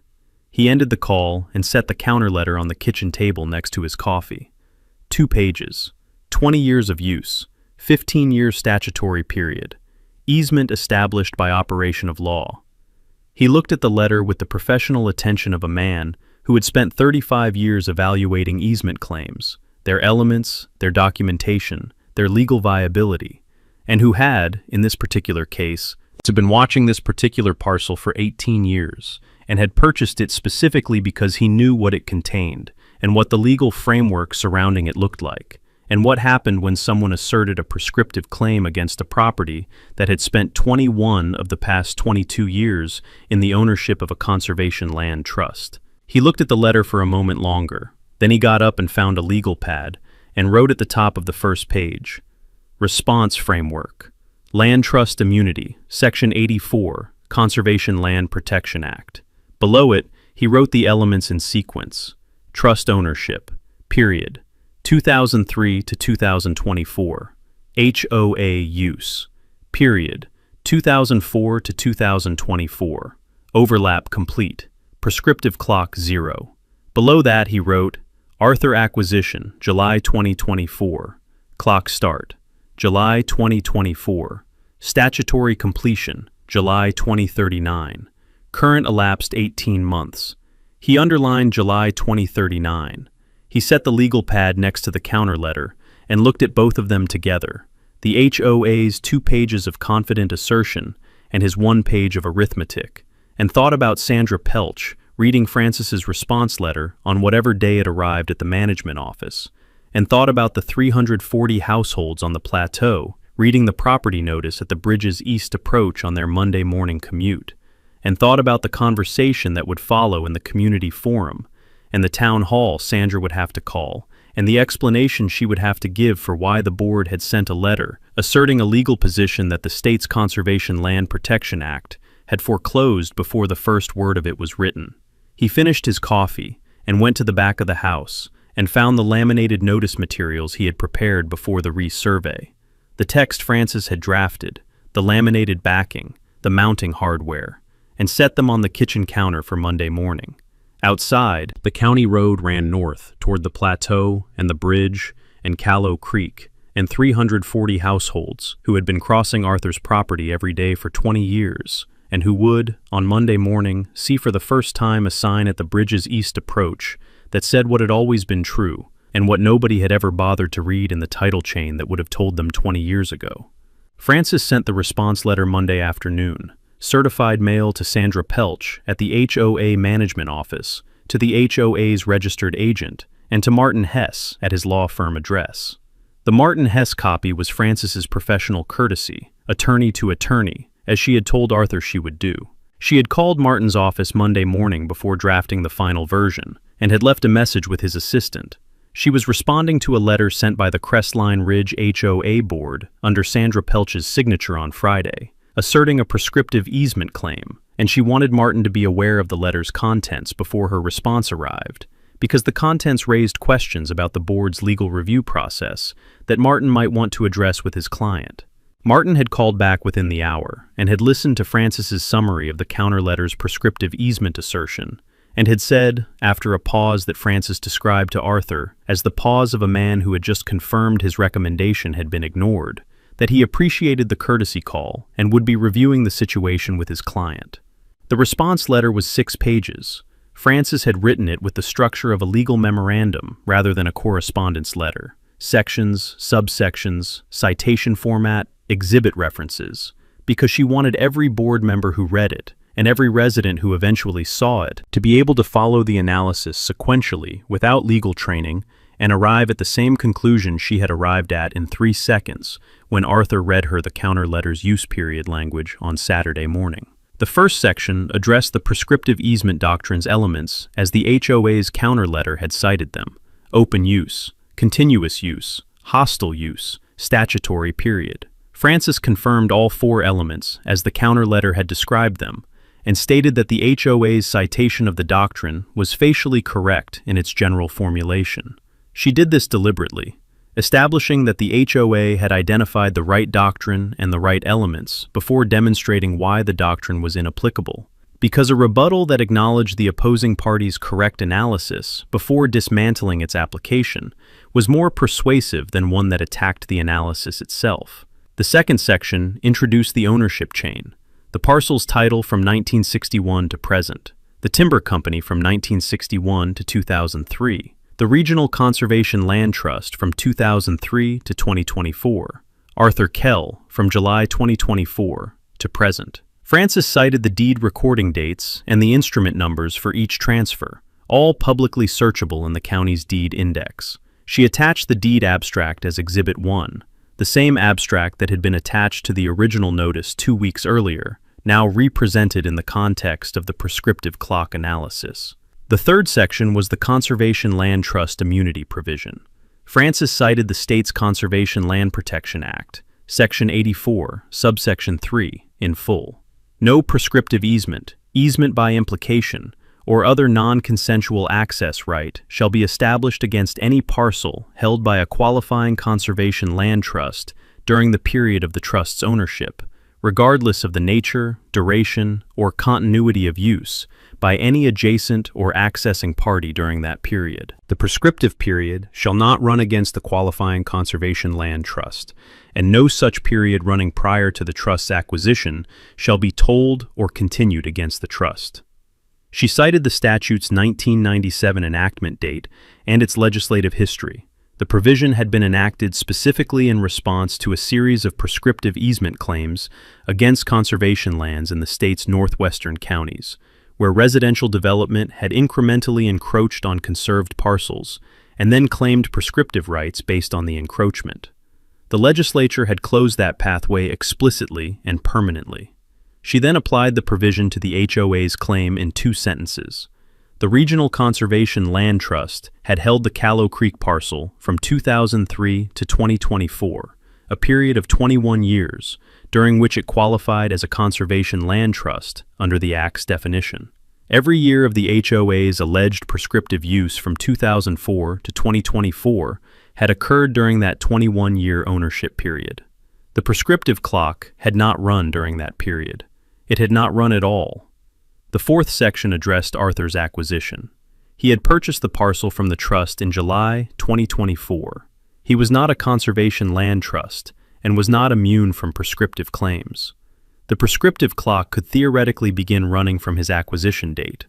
He ended the call and set the counter letter on the kitchen table next to his coffee. 2 pages, 20 years of use, 15-year statutory period, easement established by operation of law. He looked at the letter with the professional attention of a man who had spent 35 years evaluating easement claims, their elements, their documentation, their legal viability, and who had, in this particular case, been watching this particular parcel for 18 years and had purchased it specifically because he knew what it contained and what the legal framework surrounding it looked like, and what happened when someone asserted a prescriptive claim against a property that had spent 21 of the past 22 years in the ownership of a conservation land trust. He looked at the letter for a moment longer. Then he got up and found a legal pad and wrote at the top of the first page, "Response Framework. Land Trust Immunity, Section 84, Conservation Land Protection Act." Below it, he wrote the elements in sequence. Trust ownership, period, 2003 to 2024. HOA use, period, 2004 to 2024. Overlap complete. Prescriptive clock 0. Below that, he wrote, Arthur acquisition, July 2024. Clock start, July 2024. Statutory completion, July 2039. Current elapsed 18 months. He underlined July 2039. He set the legal pad next to the counter letter and looked at both of them together, the HOA's 2 pages of confident assertion and his 1 page of arithmetic, and thought about Sandra Pelch reading Francis's response letter on whatever day it arrived at the management office, and thought about the 340 households on the plateau reading the property notice at the bridge's east approach on their Monday morning commute, and thought about the conversation that would follow in the community forum, and the town hall Sandra would have to call, and the explanation she would have to give for why the board had sent a letter asserting a legal position that the state's Conservation Land Protection Act had foreclosed before the first word of it was written. He finished his coffee and went to the back of the house and found the laminated notice materials he had prepared before the resurvey. The text Francis had drafted, the laminated backing, the mounting hardware, and set them on the kitchen counter for Monday morning. Outside, the county road ran north toward the plateau and the bridge and Callow Creek and 340 households who had been crossing Arthur's property every day for 20 years and who would, on Monday morning, see for the first time a sign at the bridge's east approach that said what had always been true and what nobody had ever bothered to read in the title chain that would have told them 20 years ago. Francis sent the response letter Monday afternoon, certified mail to Sandra Pelch at the HOA management office, to the HOA's registered agent, and to Martin Hess at his law firm address. The Martin Hess copy was Francis's professional courtesy, attorney to attorney, as she had told Arthur she would do. She had called Martin's office Monday morning before drafting the final version, and had left a message with his assistant. She was responding to a letter sent by the Crestline Ridge HOA board under Sandra Pelch's signature on Friday, asserting a prescriptive easement claim, and she wanted Martin to be aware of the letter's contents before her response arrived, because the contents raised questions about the board's legal review process that Martin might want to address with his client. Martin had called back within the hour and had listened to Francis's summary of the counter letter's prescriptive easement assertion, and had said, after a pause that Francis described to Arthur as the pause of a man who had just confirmed his recommendation had been ignored, that he appreciated the courtesy call and would be reviewing the situation with his client. The response letter was 6 pages. Francis had written it with the structure of a legal memorandum rather than a correspondence letter. Sections, subsections, citation format, exhibit references, because she wanted every board member who read it, and every resident who eventually saw it, to be able to follow the analysis sequentially without legal training and arrive at the same conclusion she had arrived at in 3 seconds when Arthur read her the counter letter's use period language on Saturday morning. The first section addressed the prescriptive easement doctrine's elements as the HOA's counter letter had cited them: open use, continuous use, hostile use, statutory period. Francis confirmed all 4 elements as the counter letter had described them, and stated that the HOA's citation of the doctrine was facially correct in its general formulation. She did this deliberately, establishing that the HOA had identified the right doctrine and the right elements before demonstrating why the doctrine was inapplicable, because a rebuttal that acknowledged the opposing party's correct analysis before dismantling its application was more persuasive than one that attacked the analysis itself. The second section introduced the ownership chain: the parcel's title from 1961 to present, the timber company from 1961 to 2003, the Regional Conservation Land Trust from 2003 to 2024, Arthur Kell from July 2024 to present. Francis cited the deed recording dates and the instrument numbers for each transfer, all publicly searchable in the county's deed index. She attached the deed abstract as Exhibit 1, the same abstract that had been attached to the original notice 2 weeks earlier, now represented in the context of the prescriptive clock analysis. The third section was the Conservation Land Trust immunity provision. Francis cited the state's Conservation Land Protection Act, Section 84, subsection 3, in full. No prescriptive easement, easement by implication, or other non-consensual access right shall be established against any parcel held by a qualifying conservation land trust during the period of the trust's ownership, regardless of the nature, duration, or continuity of use, by any adjacent or accessing party during that period. The prescriptive period shall not run against the qualifying conservation land trust, and no such period running prior to the trust's acquisition shall be tolled or continued against the trust. She cited the statute's 1997 enactment date and its legislative history. The provision had been enacted specifically in response to a series of prescriptive easement claims against conservation lands in the state's northwestern counties, where residential development had incrementally encroached on conserved parcels and then claimed prescriptive rights based on the encroachment. The legislature had closed that pathway explicitly and permanently. She then applied the provision to the HOA's claim in 2 sentences. The Regional Conservation Land Trust had held the Callow Creek parcel from 2003 to 2024, a period of 21 years, during which it qualified as a conservation land trust under the Act's definition. Every year of the HOA's alleged prescriptive use from 2004 to 2024 had occurred during that 21-year ownership period. The prescriptive clock had not run during that period. It had not run at all. The fourth section addressed Arthur's acquisition. He had purchased the parcel from the trust in July 2024. He was not a conservation land trust and was not immune from prescriptive claims. The prescriptive clock could theoretically begin running from his acquisition date.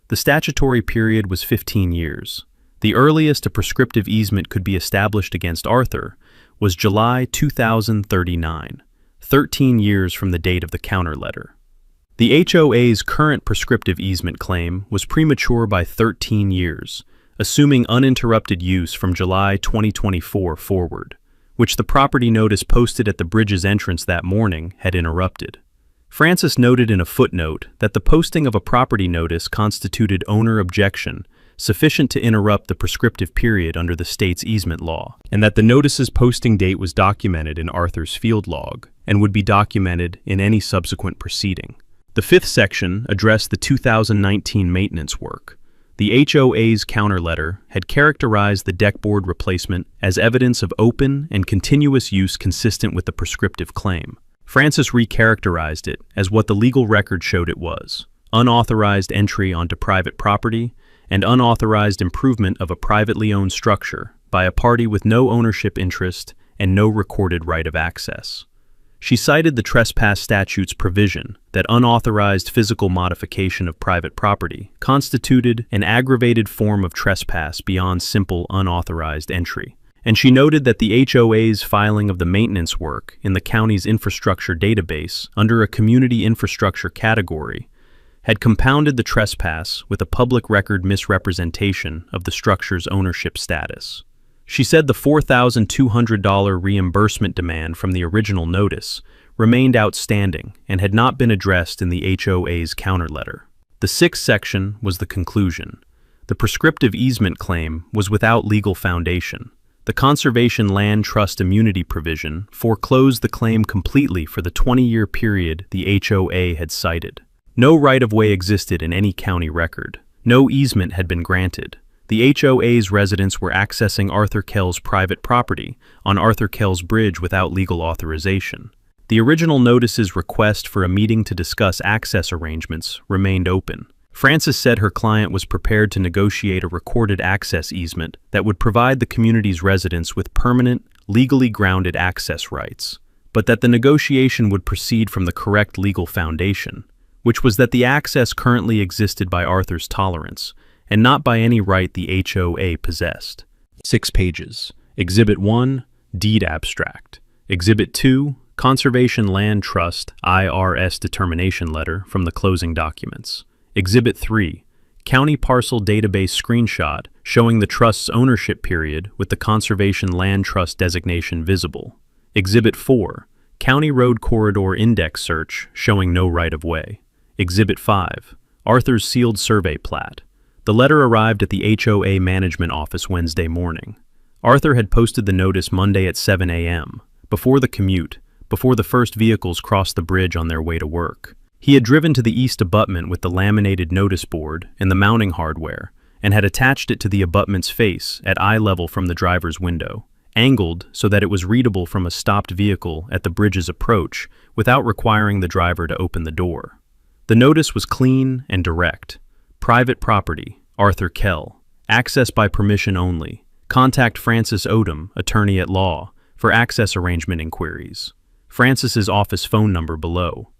The statutory period was 15 years. The earliest a prescriptive easement could be established against Arthur was July 2039, 13 years from the date of the counter letter. The HOA's current prescriptive easement claim was premature by 13 years, assuming uninterrupted use from July 2024 forward, which the property notice posted at the bridge's entrance that morning had interrupted. Francis noted in a footnote that the posting of a property notice constituted owner objection sufficient to interrupt the prescriptive period under the state's easement law, and that the notice's posting date was documented in Arthur's field log and would be documented in any subsequent proceeding. The fifth section addressed the 2019 maintenance work. The HOA's counter letter had characterized the deckboard replacement as evidence of open and continuous use consistent with the prescriptive claim. Francis recharacterized it as what the legal record showed it was: unauthorized entry onto private property and unauthorized improvement of a privately owned structure by a party with no ownership interest and no recorded right of access. She cited the trespass statute's provision that unauthorized physical modification of private property constituted an aggravated form of trespass beyond simple unauthorized entry. And she noted that the HOA's filing of the maintenance work in the county's infrastructure database under a community infrastructure category had compounded the trespass with a public record misrepresentation of the structure's ownership status. She said the $4,200 reimbursement demand from the original notice remained outstanding and had not been addressed in the HOA's counterletter. The sixth section was the conclusion. The prescriptive easement claim was without legal foundation. The Conservation Land Trust immunity provision foreclosed the claim completely for the 20-year period the HOA had cited. No right-of-way existed in any county record. No easement had been granted. The HOA's residents were accessing Arthur Kell's private property on Arthur Kell's Bridge without legal authorization. The original notice's request for a meeting to discuss access arrangements remained open. Frances said her client was prepared to negotiate a recorded access easement that would provide the community's residents with permanent, legally grounded access rights, but that the negotiation would proceed from the correct legal foundation, which was that the access currently existed by Arthur's tolerance, and not by any right the HOA possessed. 6 pages. Exhibit 1, Deed Abstract. Exhibit 2, Conservation Land Trust IRS Determination Letter from the closing documents. Exhibit 3, County Parcel Database Screenshot showing the Trust's ownership period with the Conservation Land Trust designation visible. Exhibit 4, County Road Corridor Index Search showing no right-of-way. Exhibit 5, Arthur's Sealed Survey Plat. The letter arrived at the HOA management office Wednesday morning. Arthur had posted the notice Monday at 7 a.m., before the commute, before the first vehicles crossed the bridge on their way to work. He had driven to the east abutment with the laminated notice board and the mounting hardware, and had attached it to the abutment's face at eye level from the driver's window, angled so that it was readable from a stopped vehicle at the bridge's approach without requiring the driver to open the door. The notice was clean and direct. Private property, Arthur Kell. Access by permission only. Contact Francis Odom, attorney at law, for access arrangement inquiries. Francis's office phone number below.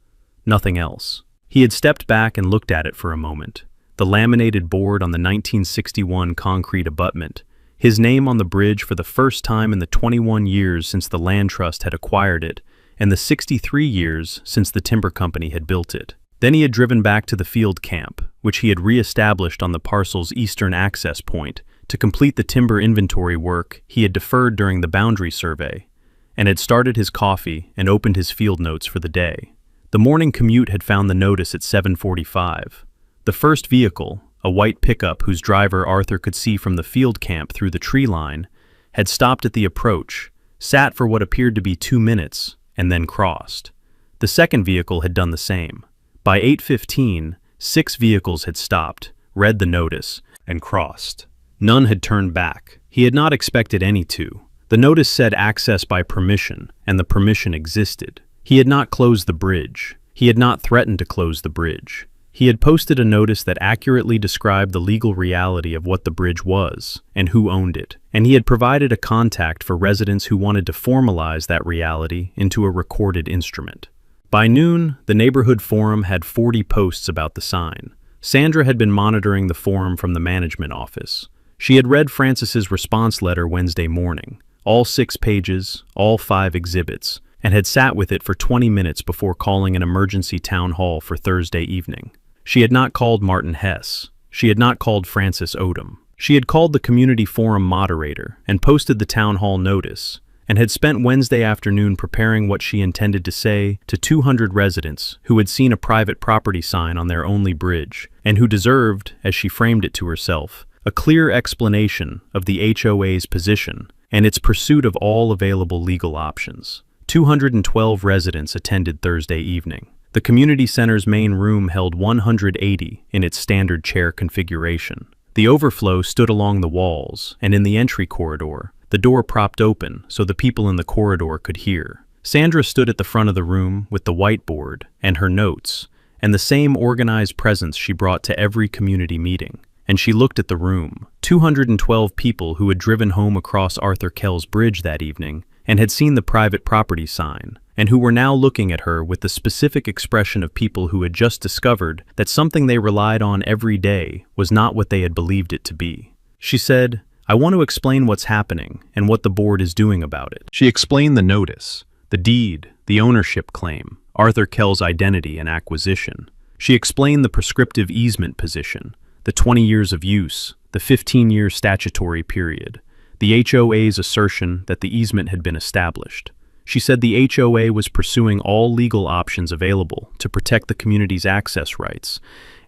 Nothing else. He had stepped back and looked at it for a moment. The laminated board on the 1961 concrete abutment. His name on the bridge for the first time in the 21 years since the Land Trust had acquired it, and the 63 years since the timber company had built it. Then he had driven back to the field camp, which he had re-established on the parcel's eastern access point, to complete the timber inventory work he had deferred during the boundary survey, and had started his coffee and opened his field notes for the day. The morning commute had found the notice at 7:45. The first vehicle, a white pickup whose driver Arthur could see from the field camp through the tree line, had stopped at the approach, sat for what appeared to be 2 minutes, and then crossed. The second vehicle had done the same. By 8:15, 6 vehicles had stopped, read the notice, and crossed. None had turned back. He had not expected any to. The notice said access by permission, and the permission existed. He had not closed the bridge. He had not threatened to close the bridge. He had posted a notice that accurately described the legal reality of what the bridge was and who owned it, and he had provided a contact for residents who wanted to formalize that reality into a recorded instrument. By noon, the neighborhood forum had 40 posts about the sign. Sandra had been monitoring the forum from the management office. She had read Francis's response letter Wednesday morning, all 6 pages, all 5 exhibits, and had sat with it for 20 minutes before calling an emergency town hall for Thursday evening. She had not called Martin Hess. She had not called Francis Odom. She had called the community forum moderator and posted the town hall notice, and had spent Wednesday afternoon preparing what she intended to say to 200 residents who had seen a private property sign on their only bridge, and who deserved, as she framed it to herself, a clear explanation of the HOA's position and its pursuit of all available legal options. 212 residents attended Thursday evening. The community center's main room held 180 in its standard chair configuration. The overflow stood along the walls and in the entry corridor, the door propped open so the people in the corridor could hear. Sandra stood at the front of the room with the whiteboard and her notes, and the same organized presence she brought to every community meeting. And she looked at the room. 212 people who had driven home across Arthur Kell's Bridge that evening and had seen the private property sign, and who were now looking at her with the specific expression of people who had just discovered that something they relied on every day was not what they had believed it to be. She said, "I want to explain what's happening and what the board is doing about it." She explained the notice, the deed, the ownership claim, Arthur Kell's identity and acquisition. She explained the prescriptive easement position, the 20 years of use, the 15-year statutory period, the HOA's assertion that the easement had been established. She said the HOA was pursuing all legal options available to protect the community's access rights,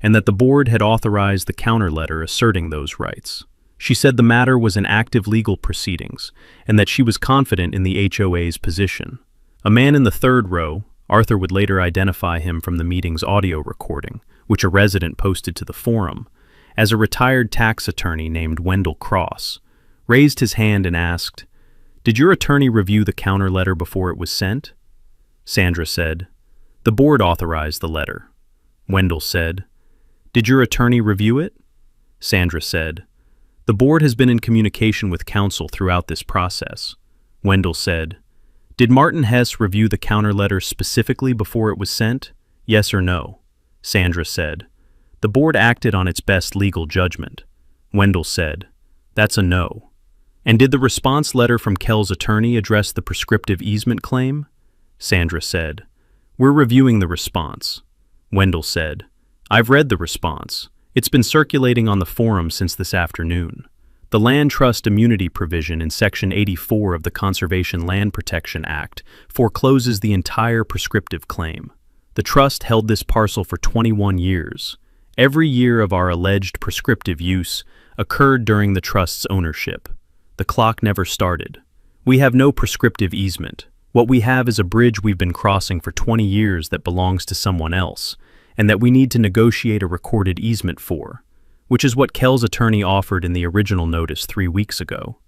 and that the board had authorized the counter letter asserting those rights. She said the matter was in active legal proceedings, and that she was confident in the HOA's position. A man in the third row, Arthur would later identify him from the meeting's audio recording, which a resident posted to the forum, as a retired tax attorney named Wendell Cross, raised his hand and asked, "Did your attorney review the counter letter before it was sent?" Sandra said, "The board authorized the letter." Wendell said, "Did your attorney review it?" Sandra said, "The board has been in communication with counsel throughout this process." Wendell said, "Did Martin Hess review the counter letter specifically before it was sent? Yes or no?" Sandra said, "The board acted on its best legal judgment." Wendell said, "That's a no." "And did the response letter from Kell's attorney address the prescriptive easement claim?" Sandra said, "We're reviewing the response." Wendell said, "I've read the response. It's been circulating on the forum since this afternoon. The Land Trust Immunity provision in Section 84 of the Conservation Land Protection Act forecloses the entire prescriptive claim. The trust held this parcel for 21 years. Every year of our alleged prescriptive use occurred during the trust's ownership. The clock never started. We have no prescriptive easement. What we have is a bridge we've been crossing for 20 years that belongs to someone else, and that we need to negotiate a recorded easement for, which is what Kell's attorney offered in the original notice 3 weeks ago."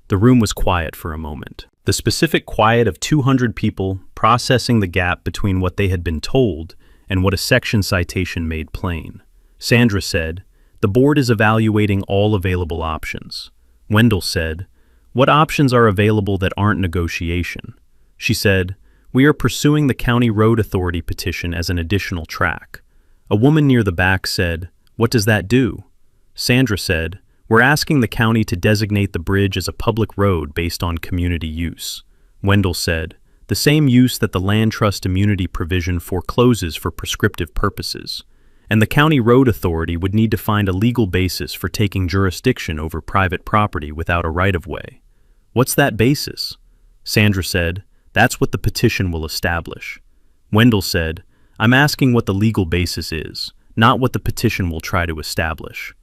The room was quiet for a moment. The specific quiet of 200 people processing the gap between what they had been told and what a section citation made plain. Sandra said, "The board is evaluating all available options." Wendell said, "What options are available that aren't negotiation?" She said, "We are pursuing the County Road Authority petition as an additional track." A woman near the back said, "What does that do?" Sandra said, "We're asking the county to designate the bridge as a public road based on community use." Wendell said, "The same use that the Land Trust Immunity provision forecloses for prescriptive purposes. And the County Road Authority would need to find a legal basis for taking jurisdiction over private property without a right-of-way." "What's that basis?" Sandra said, "That's what the petition will establish." Wendell said, "I'm asking what the legal basis is, not what the petition will try to establish."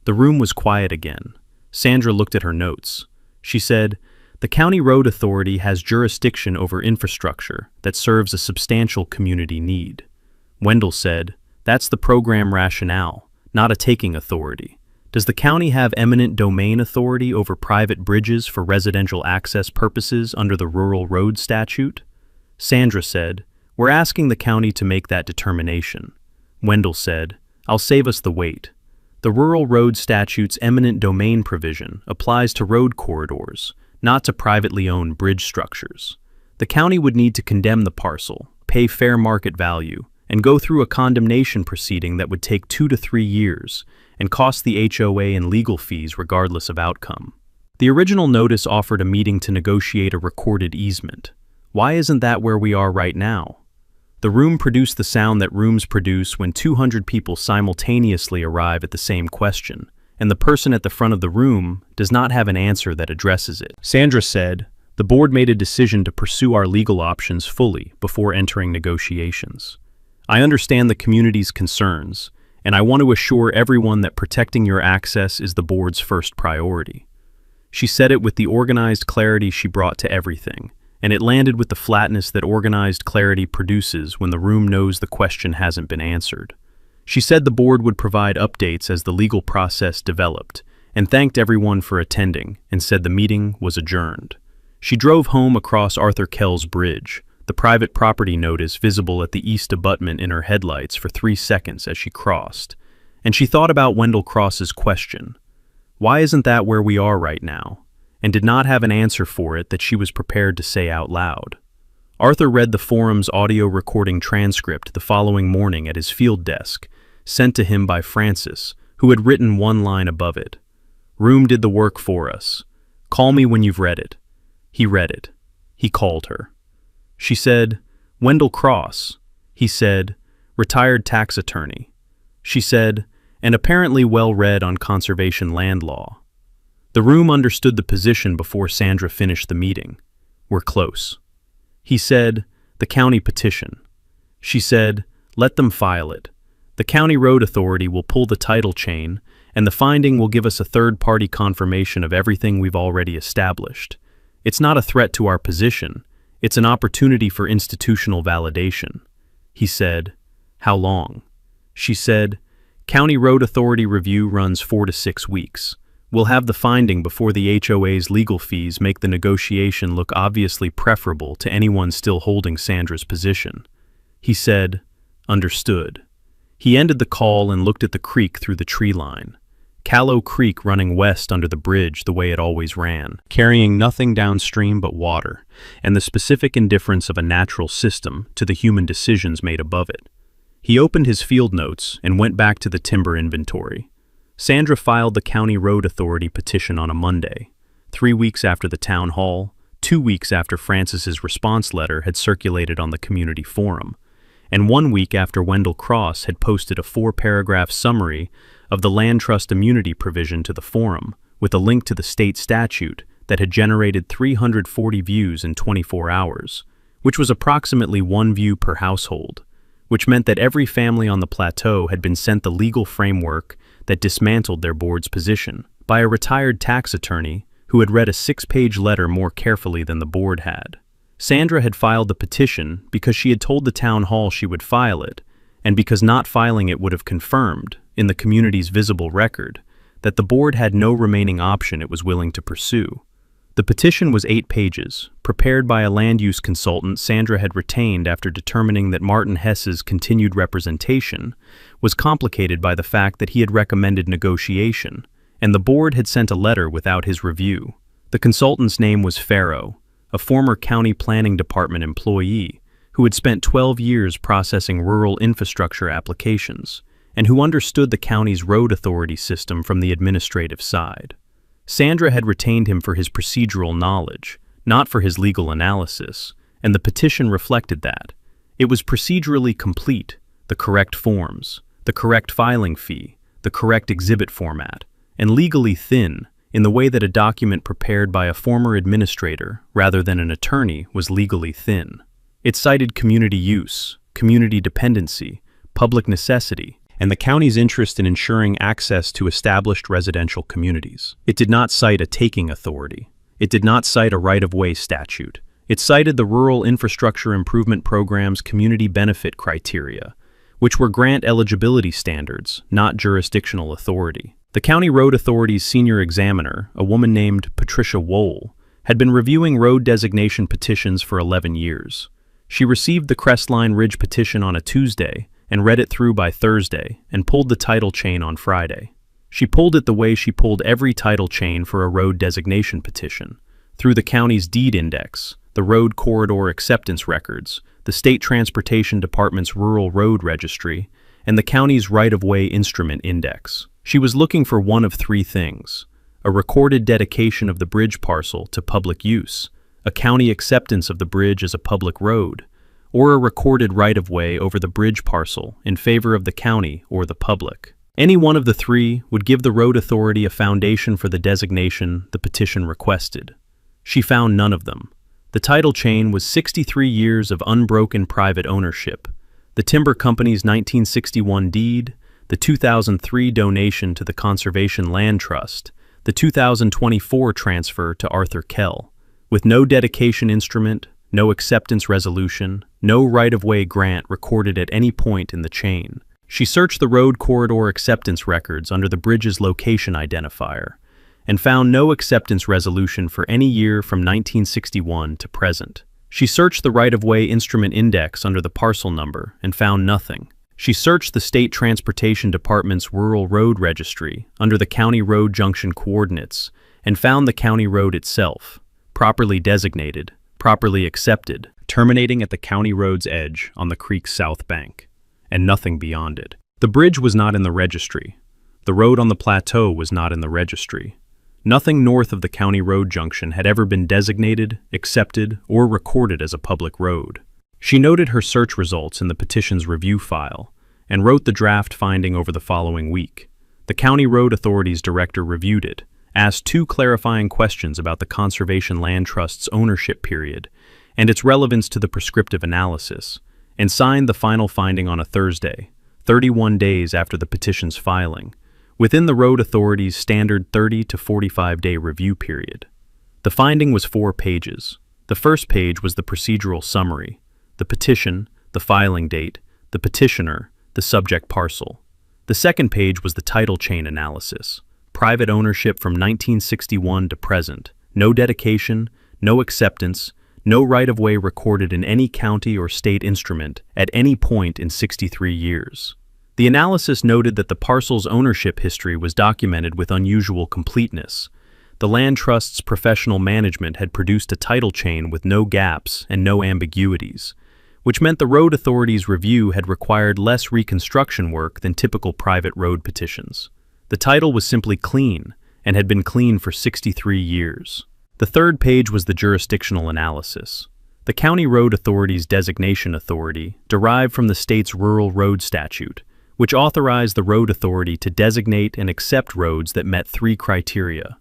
The room was quiet again. Sandra looked at her notes. She said, "The County Road Authority has jurisdiction over infrastructure that serves a substantial community need." Wendell said, "That's the program rationale, not a taking authority. Does the county have eminent domain authority over private bridges for residential access purposes under the Rural Road Statute?" Sandra said, "We're asking the county to make that determination." Wendell said, "I'll save us the wait. The Rural Road Statute's eminent domain provision applies to road corridors, not to privately owned bridge structures. The county would need to condemn the parcel, pay fair market value, and go through a condemnation proceeding that would take 2 to 3 years and cost the HOA in legal fees regardless of outcome. The original notice offered a meeting to negotiate a recorded easement. Why isn't that where we are right now?" The room produced the sound that rooms produce when 200 people simultaneously arrive at the same question, and the person at the front of the room does not have an answer that addresses it. Sandra said, "The board made a decision to pursue our legal options fully before entering negotiations. I understand the community's concerns, and I want to assure everyone that protecting your access is the board's first priority." She said it with the organized clarity she brought to everything, and it landed with the flatness that organized clarity produces when the room knows the question hasn't been answered. She said the board would provide updates as the legal process developed, and thanked everyone for attending, and said the meeting was adjourned. She drove home across Arthur Kell's bridge, the private property notice visible at the east abutment in her headlights for 3 seconds as she crossed, and she thought about Wendell Cross's question. Why isn't that where we are right now? and did not have an answer for it that she was prepared to say out loud. Arthur read the forum's audio recording transcript the following morning at his field desk, sent to him by Francis, who had written one line above it. "Room did the work for us. Call me when you've read it." He read it. He called her. She said, "Wendell Cross." He said, "Retired tax attorney." She said, "And apparently well read on conservation land law." The room understood the position before Sandra finished the meeting. "We're close." He said, "The county petition." She said, "Let them file it. The county road authority will pull the title chain, and the finding will give us a third-party confirmation of everything we've already established. It's not a threat to our position. It's an opportunity for institutional validation." He said, "How long?" She said, "County road authority review runs 4 to 6 weeks. We'll have the finding before the HOA's legal fees make the negotiation look obviously preferable to anyone still holding Sandra's position." He said, "Understood." He ended the call and looked at the creek through the tree line. Callow Creek running west under the bridge the way it always ran, carrying nothing downstream but water, and the specific indifference of a natural system to the human decisions made above it. He opened his field notes and went back to the timber inventory. Sandra filed the County Road Authority petition on a Monday, 3 weeks after the town hall, 2 weeks after Francis's response letter had circulated on the community forum, and 1 week after Wendell Cross had posted a 4-paragraph summary of the land trust immunity provision to the forum, with a link to the state statute that had generated 340 views in 24 hours, which was approximately 1 view per household, which meant that every family on the plateau had been sent the legal framework that dismantled their board's position by a retired tax attorney who had read a 6-page letter more carefully than the board had. Sandra had filed the petition because she had told the town hall she would file it, and because not filing it would have confirmed, in the community's visible record, that the board had no remaining option it was willing to pursue. The petition was 8 pages, prepared by a land use consultant Sandra had retained after determining that Martin Hess's continued representation was complicated by the fact that he had recommended negotiation, and the board had sent a letter without his review. The consultant's name was Farrow, a former county planning department employee who had spent 12 years processing rural infrastructure applications, and who understood the county's road authority system from the administrative side. Sandra had retained him for his procedural knowledge, not for his legal analysis, and the petition reflected that. It was procedurally complete, the correct forms, the correct filing fee, the correct exhibit format, and legally thin, in the way that a document prepared by a former administrator rather than an attorney was legally thin. It cited community use, community dependency, public necessity, and the county's interest in ensuring access to established residential communities. It did not cite a taking authority. It did not cite a right-of-way statute. It cited the Rural Infrastructure Improvement Program's community benefit criteria, which were grant eligibility standards, not jurisdictional authority. The County Road Authority's senior examiner, a woman named Patricia Wohl, had been reviewing road designation petitions for 11 years. She received the Crestline Ridge petition on a Tuesday and read it through by Thursday and pulled the title chain on Friday. She pulled it the way she pulled every title chain for a road designation petition, through the county's deed index, the road corridor acceptance records, the State Transportation Department's rural road registry, and the county's right-of-way instrument index. She was looking for one of 3 things: a recorded dedication of the bridge parcel to public use, a county acceptance of the bridge as a public road, or a recorded right-of-way over the bridge parcel in favor of the county or the public. Any one of the 3 would give the road authority a foundation for the designation the petition requested. She found none of them. The title chain was 63 years of unbroken private ownership, the timber company's 1961 deed, the 2003 donation to the Conservation Land Trust, the 2024 transfer to Arthur Kell, with no dedication instrument, no acceptance resolution, no right-of-way grant recorded at any point in the chain. She searched the road corridor acceptance records under the bridge's location identifier and found no acceptance resolution for any year from 1961 to present. She searched the right-of-way instrument index under the parcel number and found nothing. She searched the State Transportation Department's Rural Road Registry under the county road junction coordinates and found the county road itself, properly designated, properly accepted, terminating at the county road's edge on the creek's south bank, and nothing beyond it. The bridge was not in the registry. The road on the plateau was not in the registry. Nothing north of the county road junction had ever been designated, accepted, or recorded as a public road. She noted her search results in the petition's review file and wrote the draft finding over the following week. The County Road Authority's director reviewed it, asked 2 clarifying questions about the Conservation Land Trust's ownership period and its relevance to the prescriptive analysis, and signed the final finding on a Thursday, 31 days after the petition's filing, within the Road Authority's standard 30 to 45-day review period. The finding was 4 pages. The first page was the procedural summary, the petition, the filing date, the petitioner, the subject parcel. The second page was the title chain analysis, private ownership from 1961 to present, no dedication, no acceptance, no right-of-way recorded in any county or state instrument at any point in 63 years. The analysis noted that the parcel's ownership history was documented with unusual completeness. The land trust's professional management had produced a title chain with no gaps and no ambiguities, which meant the Road Authority's review had required less reconstruction work than typical private road petitions. The title was simply clean and had been clean for 63 years. The third page was the jurisdictional analysis. The County Road Authority's designation authority derived from the state's Rural Road Statute, which authorized the Road Authority to designate and accept roads that met 3 criteria: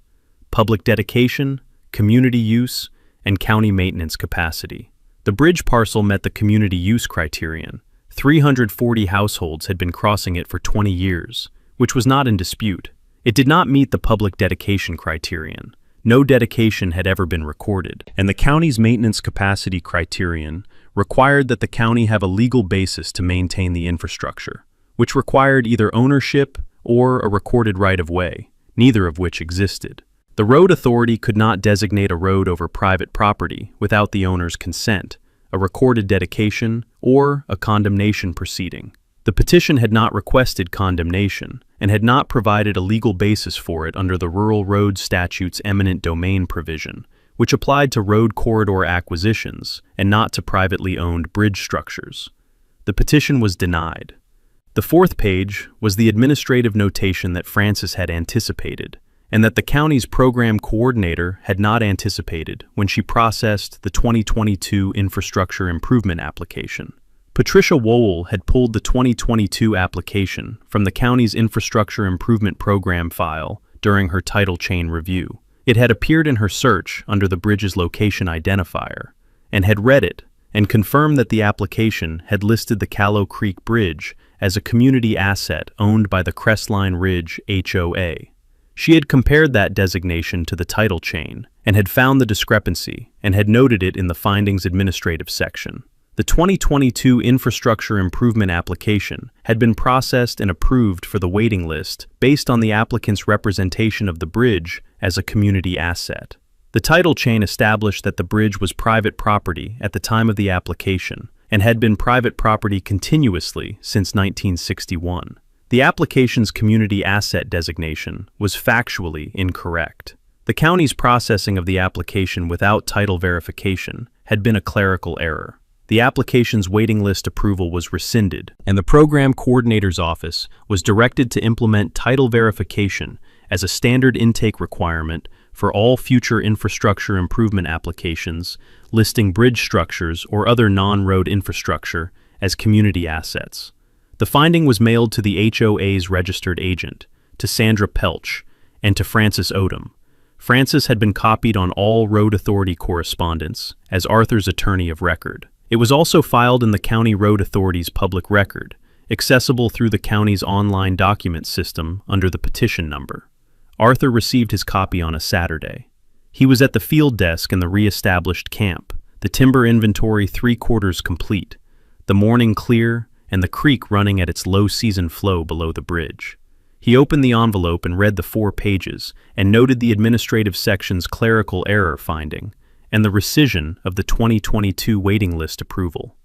public dedication, community use, and county maintenance capacity. The bridge parcel met the community use criterion. 340 households had been crossing it for 20 years, which was not in dispute. It did not meet the public dedication criterion. No dedication had ever been recorded, and the county's maintenance capacity criterion required that the county have a legal basis to maintain the infrastructure, which required either ownership or a recorded right-of-way, neither of which existed. The Road Authority could not designate a road over private property without the owner's consent, a recorded dedication, or a condemnation proceeding. The petition had not requested condemnation and had not provided a legal basis for it under the Rural Road Statute's eminent domain provision, which applied to road corridor acquisitions and not to privately owned bridge structures. The petition was denied. The fourth page was the administrative notation that Francis had anticipated, and that the county's program coordinator had not anticipated when she processed the 2022 infrastructure improvement application. Patricia Wohl had pulled the 2022 application from the county's infrastructure improvement program file during her title chain review. It had appeared in her search under the bridge's location identifier, and had read it and confirmed that the application had listed the Callow Creek Bridge as a community asset owned by the Crestline Ridge HOA. She had compared that designation to the title chain and had found the discrepancy and had noted it in the findings administrative section. The 2022 infrastructure improvement application had been processed and approved for the waiting list based on the applicant's representation of the bridge as a community asset. The title chain established that the bridge was private property at the time of the application and had been private property continuously since 1961. The application's community asset designation was factually incorrect. The county's processing of the application without title verification had been a clerical error. The application's waiting list approval was rescinded, and the program coordinator's office was directed to implement title verification as a standard intake requirement for all future infrastructure improvement applications listing bridge structures or other non-road infrastructure as community assets. The finding was mailed to the HOA's registered agent, to Sandra Pelch, and to Francis Odom. Francis had been copied on all Road Authority correspondence as Arthur's attorney of record. It was also filed in the County Road Authority's public record, accessible through the county's online document system under the petition number. Arthur received his copy on a Saturday. He was at the field desk in the re-established camp, the timber inventory 3/4 complete, the morning clear, and the creek running at its low-season flow below the bridge. He opened the envelope and read the 4 pages and noted the administrative section's clerical error finding and the rescission of the 2022 waiting list approval.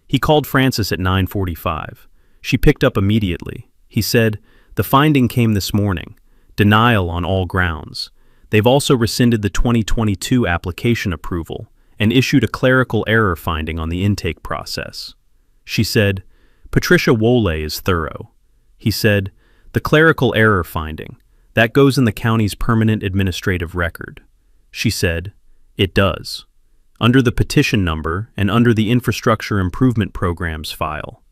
He called Francis at 9:45. She picked up immediately. He said, "The finding came this morning. Denial on all grounds. They've also rescinded the 2022 application approval and issued a clerical error finding on the intake process." She said, "Patricia Wole is thorough." He said, "The clerical error finding, that goes in the county's permanent administrative record." She said, "It does. Under the petition number and under the Infrastructure Improvement Programs file.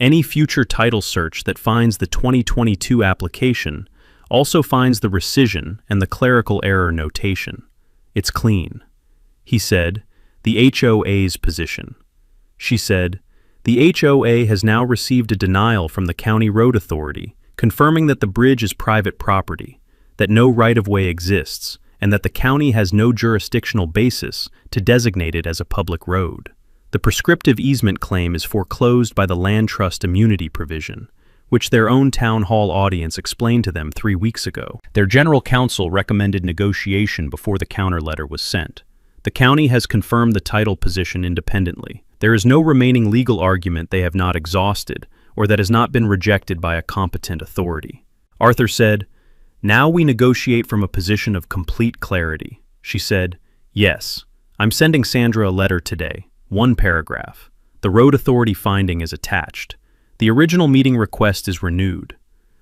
Any future title search that finds the 2022 application also finds the rescission and the clerical error notation. It's clean." He said, "The HOA's position." She said, "The HOA has now received a denial from the County Road Authority confirming that the bridge is private property, that no right-of-way exists, and that the county has no jurisdictional basis to designate it as a public road. The prescriptive easement claim is foreclosed by the land trust immunity provision, which their own town hall audience explained to them 3 weeks ago. Their general counsel recommended negotiation before the counter letter was sent. The county has confirmed the title position independently. There is no remaining legal argument they have not exhausted or that has not been rejected by a competent authority." Arthur said, "Now we negotiate from a position of complete clarity." She said, "Yes, I'm sending Sandra a letter today, 1 paragraph. The road authority finding is attached. The original meeting request is renewed.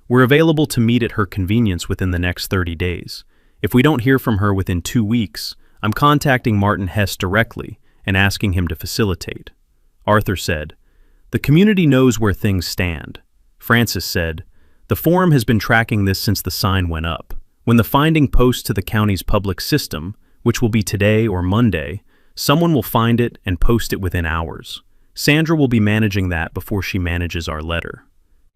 We're available to meet at her convenience within the next 30 days. If we don't hear from her within 2 weeks, I'm contacting Martin Hess directly and asking him to facilitate." Arthur said, "The community knows where things stand." Francis said, "The forum has been tracking this since the sign went up. When the finding posts to the county's public system, which will be today or Monday, someone will find it and post it within hours. Sandra will be managing that before she manages our letter."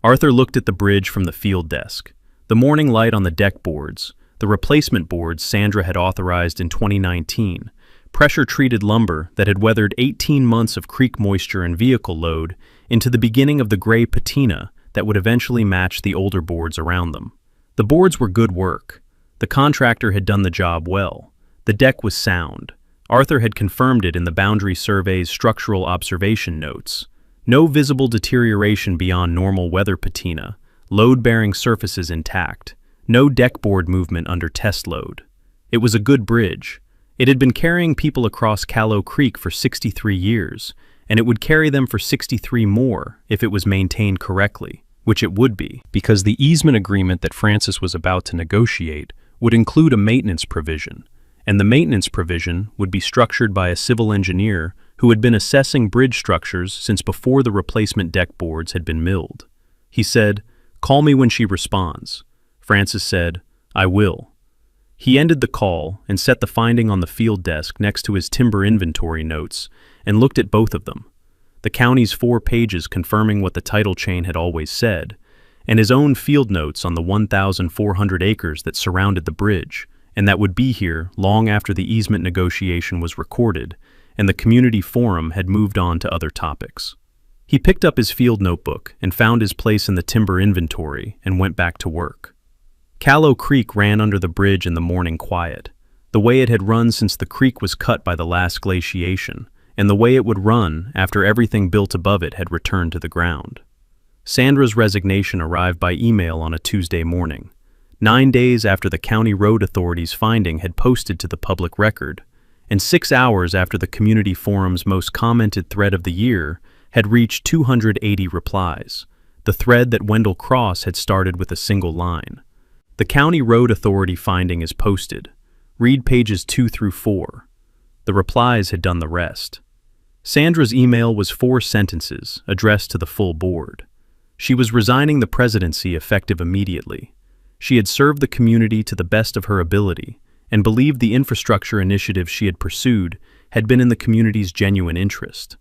Arthur looked at the bridge from the field desk. The morning light on the deck boards, the replacement boards Sandra had authorized in 2019, pressure-treated lumber that had weathered 18 months of creek moisture and vehicle load into the beginning of the gray patina that would eventually match the older boards around them. The boards were good work. The contractor had done the job well. The deck was sound. Arthur had confirmed it in the boundary survey's structural observation notes. No visible deterioration beyond normal weather patina, load-bearing surfaces intact, no deckboard movement under test load. It was a good bridge. It had been carrying people across Callow Creek for 63 years, and it would carry them for 63 more if it was maintained correctly, which it would be, because the easement agreement that Francis was about to negotiate would include a maintenance provision, and the maintenance provision would be structured by a civil engineer who had been assessing bridge structures since before the replacement deck boards had been milled. He said, "Call me when she responds." Francis said, "I will." He ended the call and set the finding on the field desk next to his timber inventory notes and looked at both of them. The county's 4 pages confirming what the title chain had always said, and his own field notes on the 1,400 acres that surrounded the bridge, and that would be here long after the easement negotiation was recorded and the community forum had moved on to other topics. He picked up his field notebook and found his place in the timber inventory and went back to work. Callow Creek ran under the bridge in the morning quiet, the way it had run since the creek was cut by the last glaciation, and the way it would run after everything built above it had returned to the ground. Sandra's resignation arrived by email on a Tuesday morning, 9 days after the County Road Authority's finding had posted to the public record, and 6 hours after the community forum's most commented thread of the year had reached 280 replies, the thread that Wendell Cross had started with a single line. The County Road Authority finding is posted. Read pages 2 through 4. The replies had done the rest. Sandra's email was 4 sentences addressed to the full board. She was resigning the presidency effective immediately. She had served the community to the best of her ability and believed the infrastructure initiative she had pursued had been in the community's genuine interest.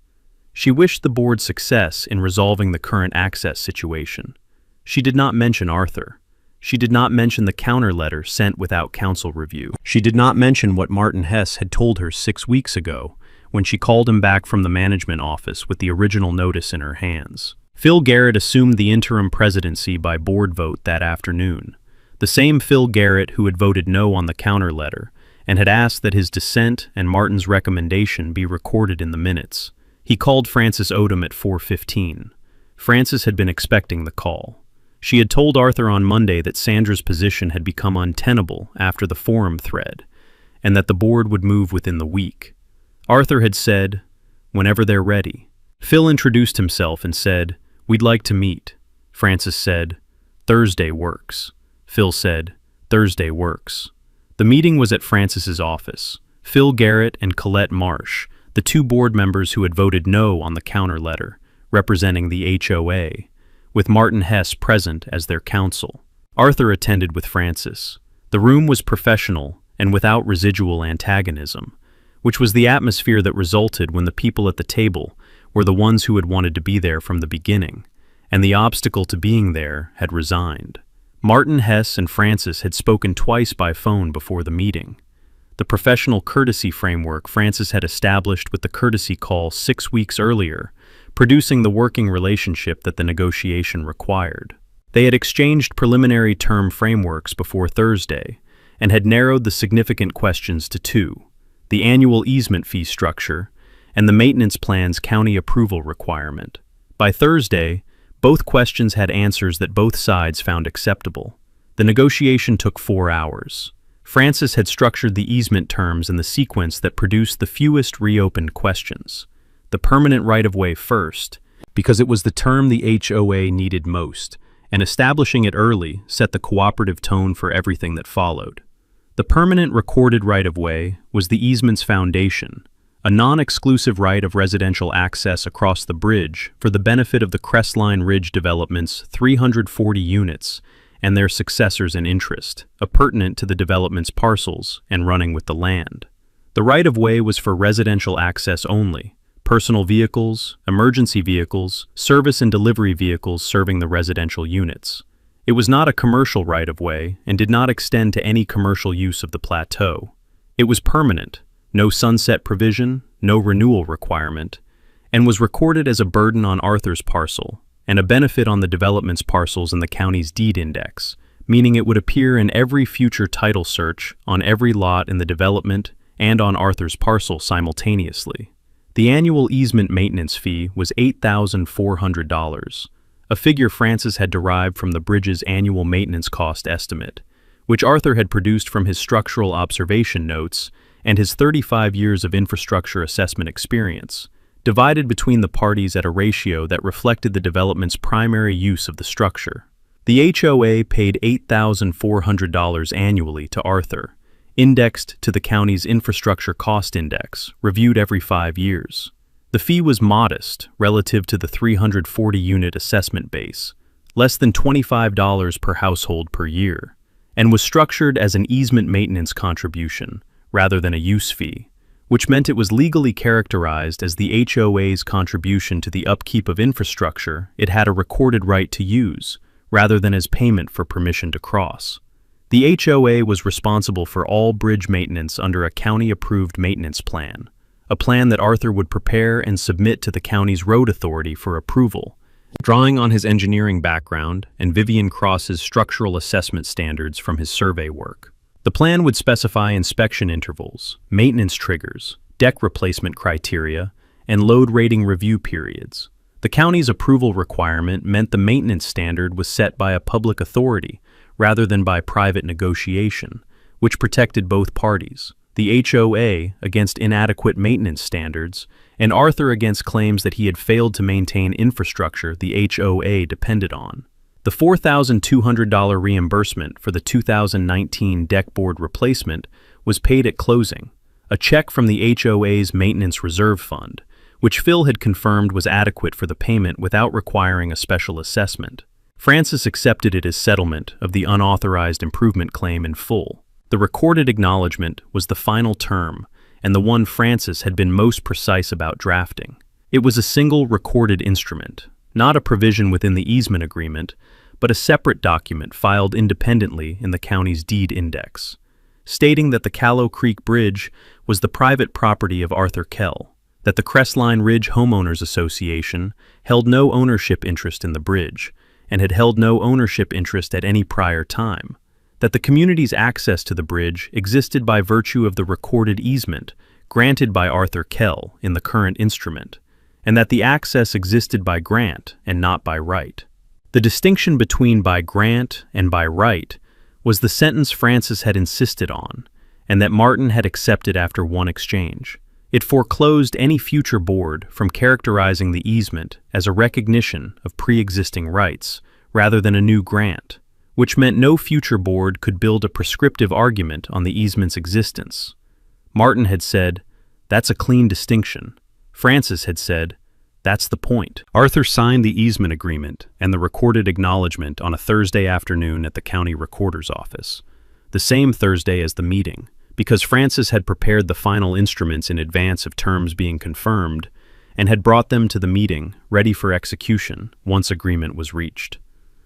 She wished the board success in resolving the current access situation. She did not mention Arthur. She did not mention the counter letter sent without council review. She did not mention what Martin Hess had told her 6 weeks ago when she called him back from the management office with the original notice in her hands. Phil Garrett assumed the interim presidency by board vote that afternoon. The same Phil Garrett who had voted no on the counter letter and had asked that his dissent and Martin's recommendation be recorded in the minutes. He called Francis Odom at 4:15. Frances had been expecting the call. She had told Arthur on Monday that Sandra's position had become untenable after the forum thread, and that the board would move within the week. Arthur had said, "Whenever they're ready." Phil introduced himself and said, "We'd like to meet." Frances said, "Thursday works." Phil said, "Thursday works." The meeting was at Frances's office. Phil Garrett and Colette Marsh, the two board members who had voted no on the counter letter, representing the HOA, with Martin Hess present as their counsel. Arthur attended with Frances. The room was professional and without residual antagonism, which was the atmosphere that resulted when the people at the table were the ones who had wanted to be there from the beginning, and the obstacle to being there had resigned. Martin Hess and Frances had spoken twice by phone before the meeting. The professional courtesy framework Frances had established with the courtesy call 6 weeks earlier, producing the working relationship that the negotiation required. They had exchanged preliminary term frameworks before Thursday and had narrowed the significant questions to two: the annual easement fee structure and the maintenance plan's county approval requirement. By Thursday, both questions had answers that both sides found acceptable. The negotiation took 4 hours. Frances had structured the easement terms in the sequence that produced the fewest reopened questions. The permanent right-of-way first, because it was the term the HOA needed most, and establishing it early set the cooperative tone for everything that followed. The permanent recorded right-of-way was the easement's foundation, a non-exclusive right of residential access across the bridge for the benefit of the Crestline Ridge Development's 340 units and their successors in interest, appurtenant to the development's parcels and running with the land. The right-of-way was for residential access only: personal vehicles, emergency vehicles, service and delivery vehicles serving the residential units. It was not a commercial right-of-way and did not extend to any commercial use of the plateau. It was permanent, no sunset provision, no renewal requirement, and was recorded as a burden on Arthur's parcel and a benefit on the development's parcels in the county's deed index, meaning it would appear in every future title search on every lot in the development and on Arthur's parcel simultaneously. The annual easement maintenance fee was $8,400, a figure Frances had derived from the bridge's annual maintenance cost estimate, which Arthur had produced from his structural observation notes and his 35 years of infrastructure assessment experience, divided between the parties at a ratio that reflected the development's primary use of the structure. The HOA paid $8,400 annually to Arthur, indexed to the county's infrastructure cost index, reviewed every 5 years. The fee was modest relative to the 340-unit assessment base, less than $25 per household per year, and was structured as an easement maintenance contribution rather than a use fee, which meant it was legally characterized as the HOA's contribution to the upkeep of infrastructure it had a recorded right to use, rather than as payment for permission to cross. The HOA was responsible for all bridge maintenance under a county-approved maintenance plan, a plan that Arthur would prepare and submit to the county's road authority for approval, drawing on his engineering background and Vivian Cross's structural assessment standards from his survey work. The plan would specify inspection intervals, maintenance triggers, deck replacement criteria, and load rating review periods. The county's approval requirement meant the maintenance standard was set by a public authority rather than by private negotiation, which protected both parties: the HOA against inadequate maintenance standards, and Arthur against claims that he had failed to maintain infrastructure the HOA depended on. The $4,200 reimbursement for the 2019 deck board replacement was paid at closing, a check from the HOA's Maintenance Reserve Fund, which Phil had confirmed was adequate for the payment without requiring a special assessment. Frances accepted it as settlement of the unauthorized improvement claim in full. The recorded acknowledgement was the final term, and the one Frances had been most precise about drafting. It was a single recorded instrument, not a provision within the easement agreement, but a separate document filed independently in the county's deed index, stating that the Callow Creek Bridge was the private property of Arthur Kell, that the Crestline Ridge Homeowners Association held no ownership interest in the bridge, and had held no ownership interest at any prior time, that the community's access to the bridge existed by virtue of the recorded easement granted by Arthur Kell in the current instrument, and that the access existed by grant and not by right. The distinction between by grant and by right was the sentence Francis had insisted on, and that Martin had accepted after one exchange. It foreclosed any future board from characterizing the easement as a recognition of pre-existing rights rather than a new grant, which meant no future board could build a prescriptive argument on the easement's existence. Martin had said, "That's a clean distinction." Francis had said, "That's the point." Arthur signed the easement agreement and the recorded acknowledgement on a Thursday afternoon at the county recorder's office, the same Thursday as the meeting, because Francis had prepared the final instruments in advance of terms being confirmed and had brought them to the meeting, ready for execution, once agreement was reached.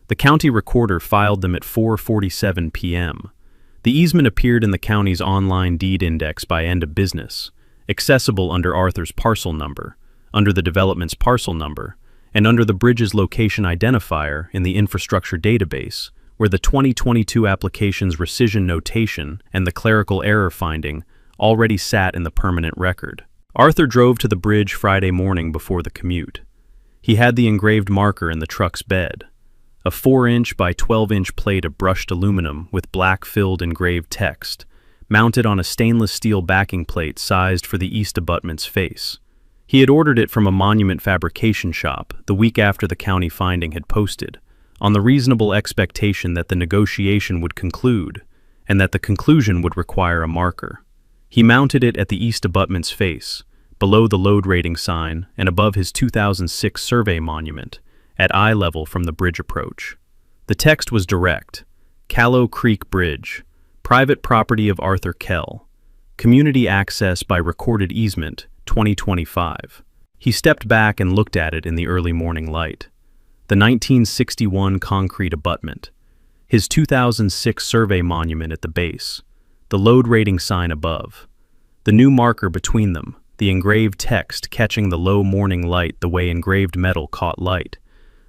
The county recorder filed them at 4:47 p.m. The easement appeared in the county's online deed index by end of business, accessible under Arthur's parcel number, under the development's parcel number, and under the bridge's location identifier in the infrastructure database, where the 2022 application's rescission notation and the clerical error finding already sat in the permanent record. Arthur drove to the bridge Friday morning before the commute. He had the engraved marker in the truck's bed, a 4-inch by 12-inch plate of brushed aluminum with black-filled engraved text, mounted on a stainless steel backing plate sized for the east abutment's face. He had ordered it from a monument fabrication shop the week after the county finding had posted, on the reasonable expectation that the negotiation would conclude, and that the conclusion would require a marker. He mounted it at the east abutment's face, below the load rating sign and above his 2006 survey monument, at eye level from the bridge approach. The text was direct: Callow Creek Bridge, private property of Arthur Kell, community access by recorded easement, 2025. He stepped back and looked at it in the early morning light. The 1961 concrete abutment, his 2006 survey monument at the base, the load rating sign above, the new marker between them, the engraved text catching the low morning light the way engraved metal caught light,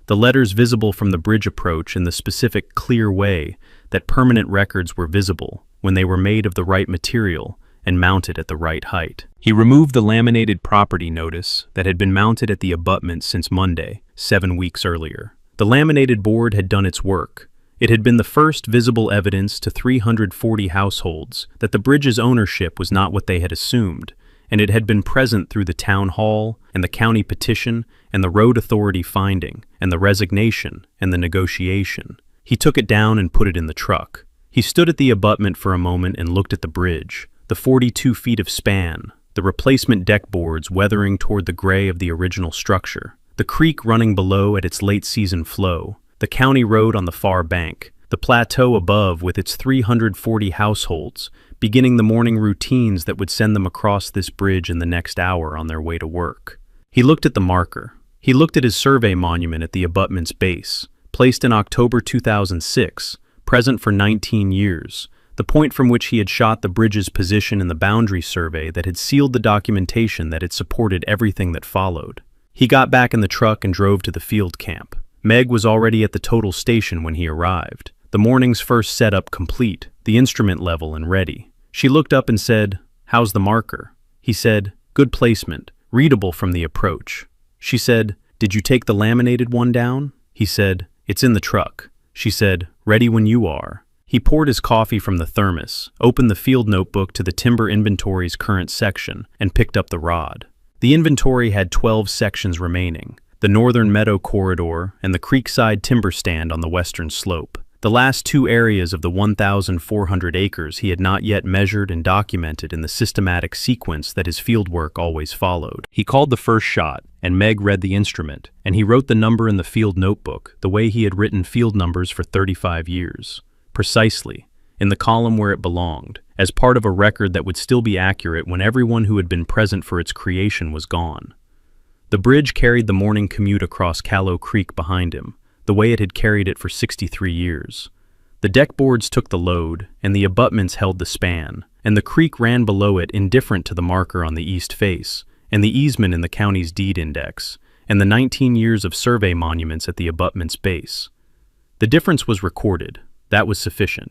the letters visible from the bridge approach in the specific clear way that permanent records were visible when they were made of the right material and mounted at the right height. He removed the laminated property notice that had been mounted at the abutment since Monday, 7 weeks earlier. The laminated board had done its work. It had been the first visible evidence to 340 households that the bridge's ownership was not what they had assumed, and it had been present through the town hall and the county petition and the road authority finding and the resignation and the negotiation. He took it down and put it in the truck. He stood at the abutment for a moment and looked at the bridge, the 42 feet of span, the replacement deck boards weathering toward the gray of the original structure, the creek running below at its late-season flow, the county road on the far bank, the plateau above with its 340 households, beginning the morning routines that would send them across this bridge in the next hour on their way to work. He looked at the marker. He looked at his survey monument at the abutment's base, placed in October 2006, present for 19 years, the point from which he had shot the bridge's position in the boundary survey that had sealed the documentation that had supported everything that followed. He got back in the truck and drove to the field camp. Meg was already at the total station when he arrived, the morning's first setup complete, the instrument level and ready. She looked up and said, "How's the marker?" He said, "Good placement, readable from the approach." She said, "Did you take the laminated one down?" He said, "It's in the truck." She said, "Ready when you are." He poured his coffee from the thermos, opened the field notebook to the timber inventory's current section, and picked up the rod. The inventory had 12 sections remaining: the northern meadow corridor and the creekside timber stand on the western slope. The last 2 areas of the 1,400 acres he had not yet measured and documented in the systematic sequence that his fieldwork always followed. He called the first shot, and Meg read the instrument, and he wrote the number in the field notebook the way he had written field numbers for 35 years. Precisely, in the column where it belonged, as part of a record that would still be accurate when everyone who had been present for its creation was gone. The bridge carried the morning commute across Callow Creek behind him, the way it had carried it for 63 years. The deck boards took the load, and the abutments held the span, and the creek ran below it indifferent to the marker on the east face, and the easement in the county's deed index, and the 19 years of survey monuments at the abutment's base. The difference was recorded. That was sufficient.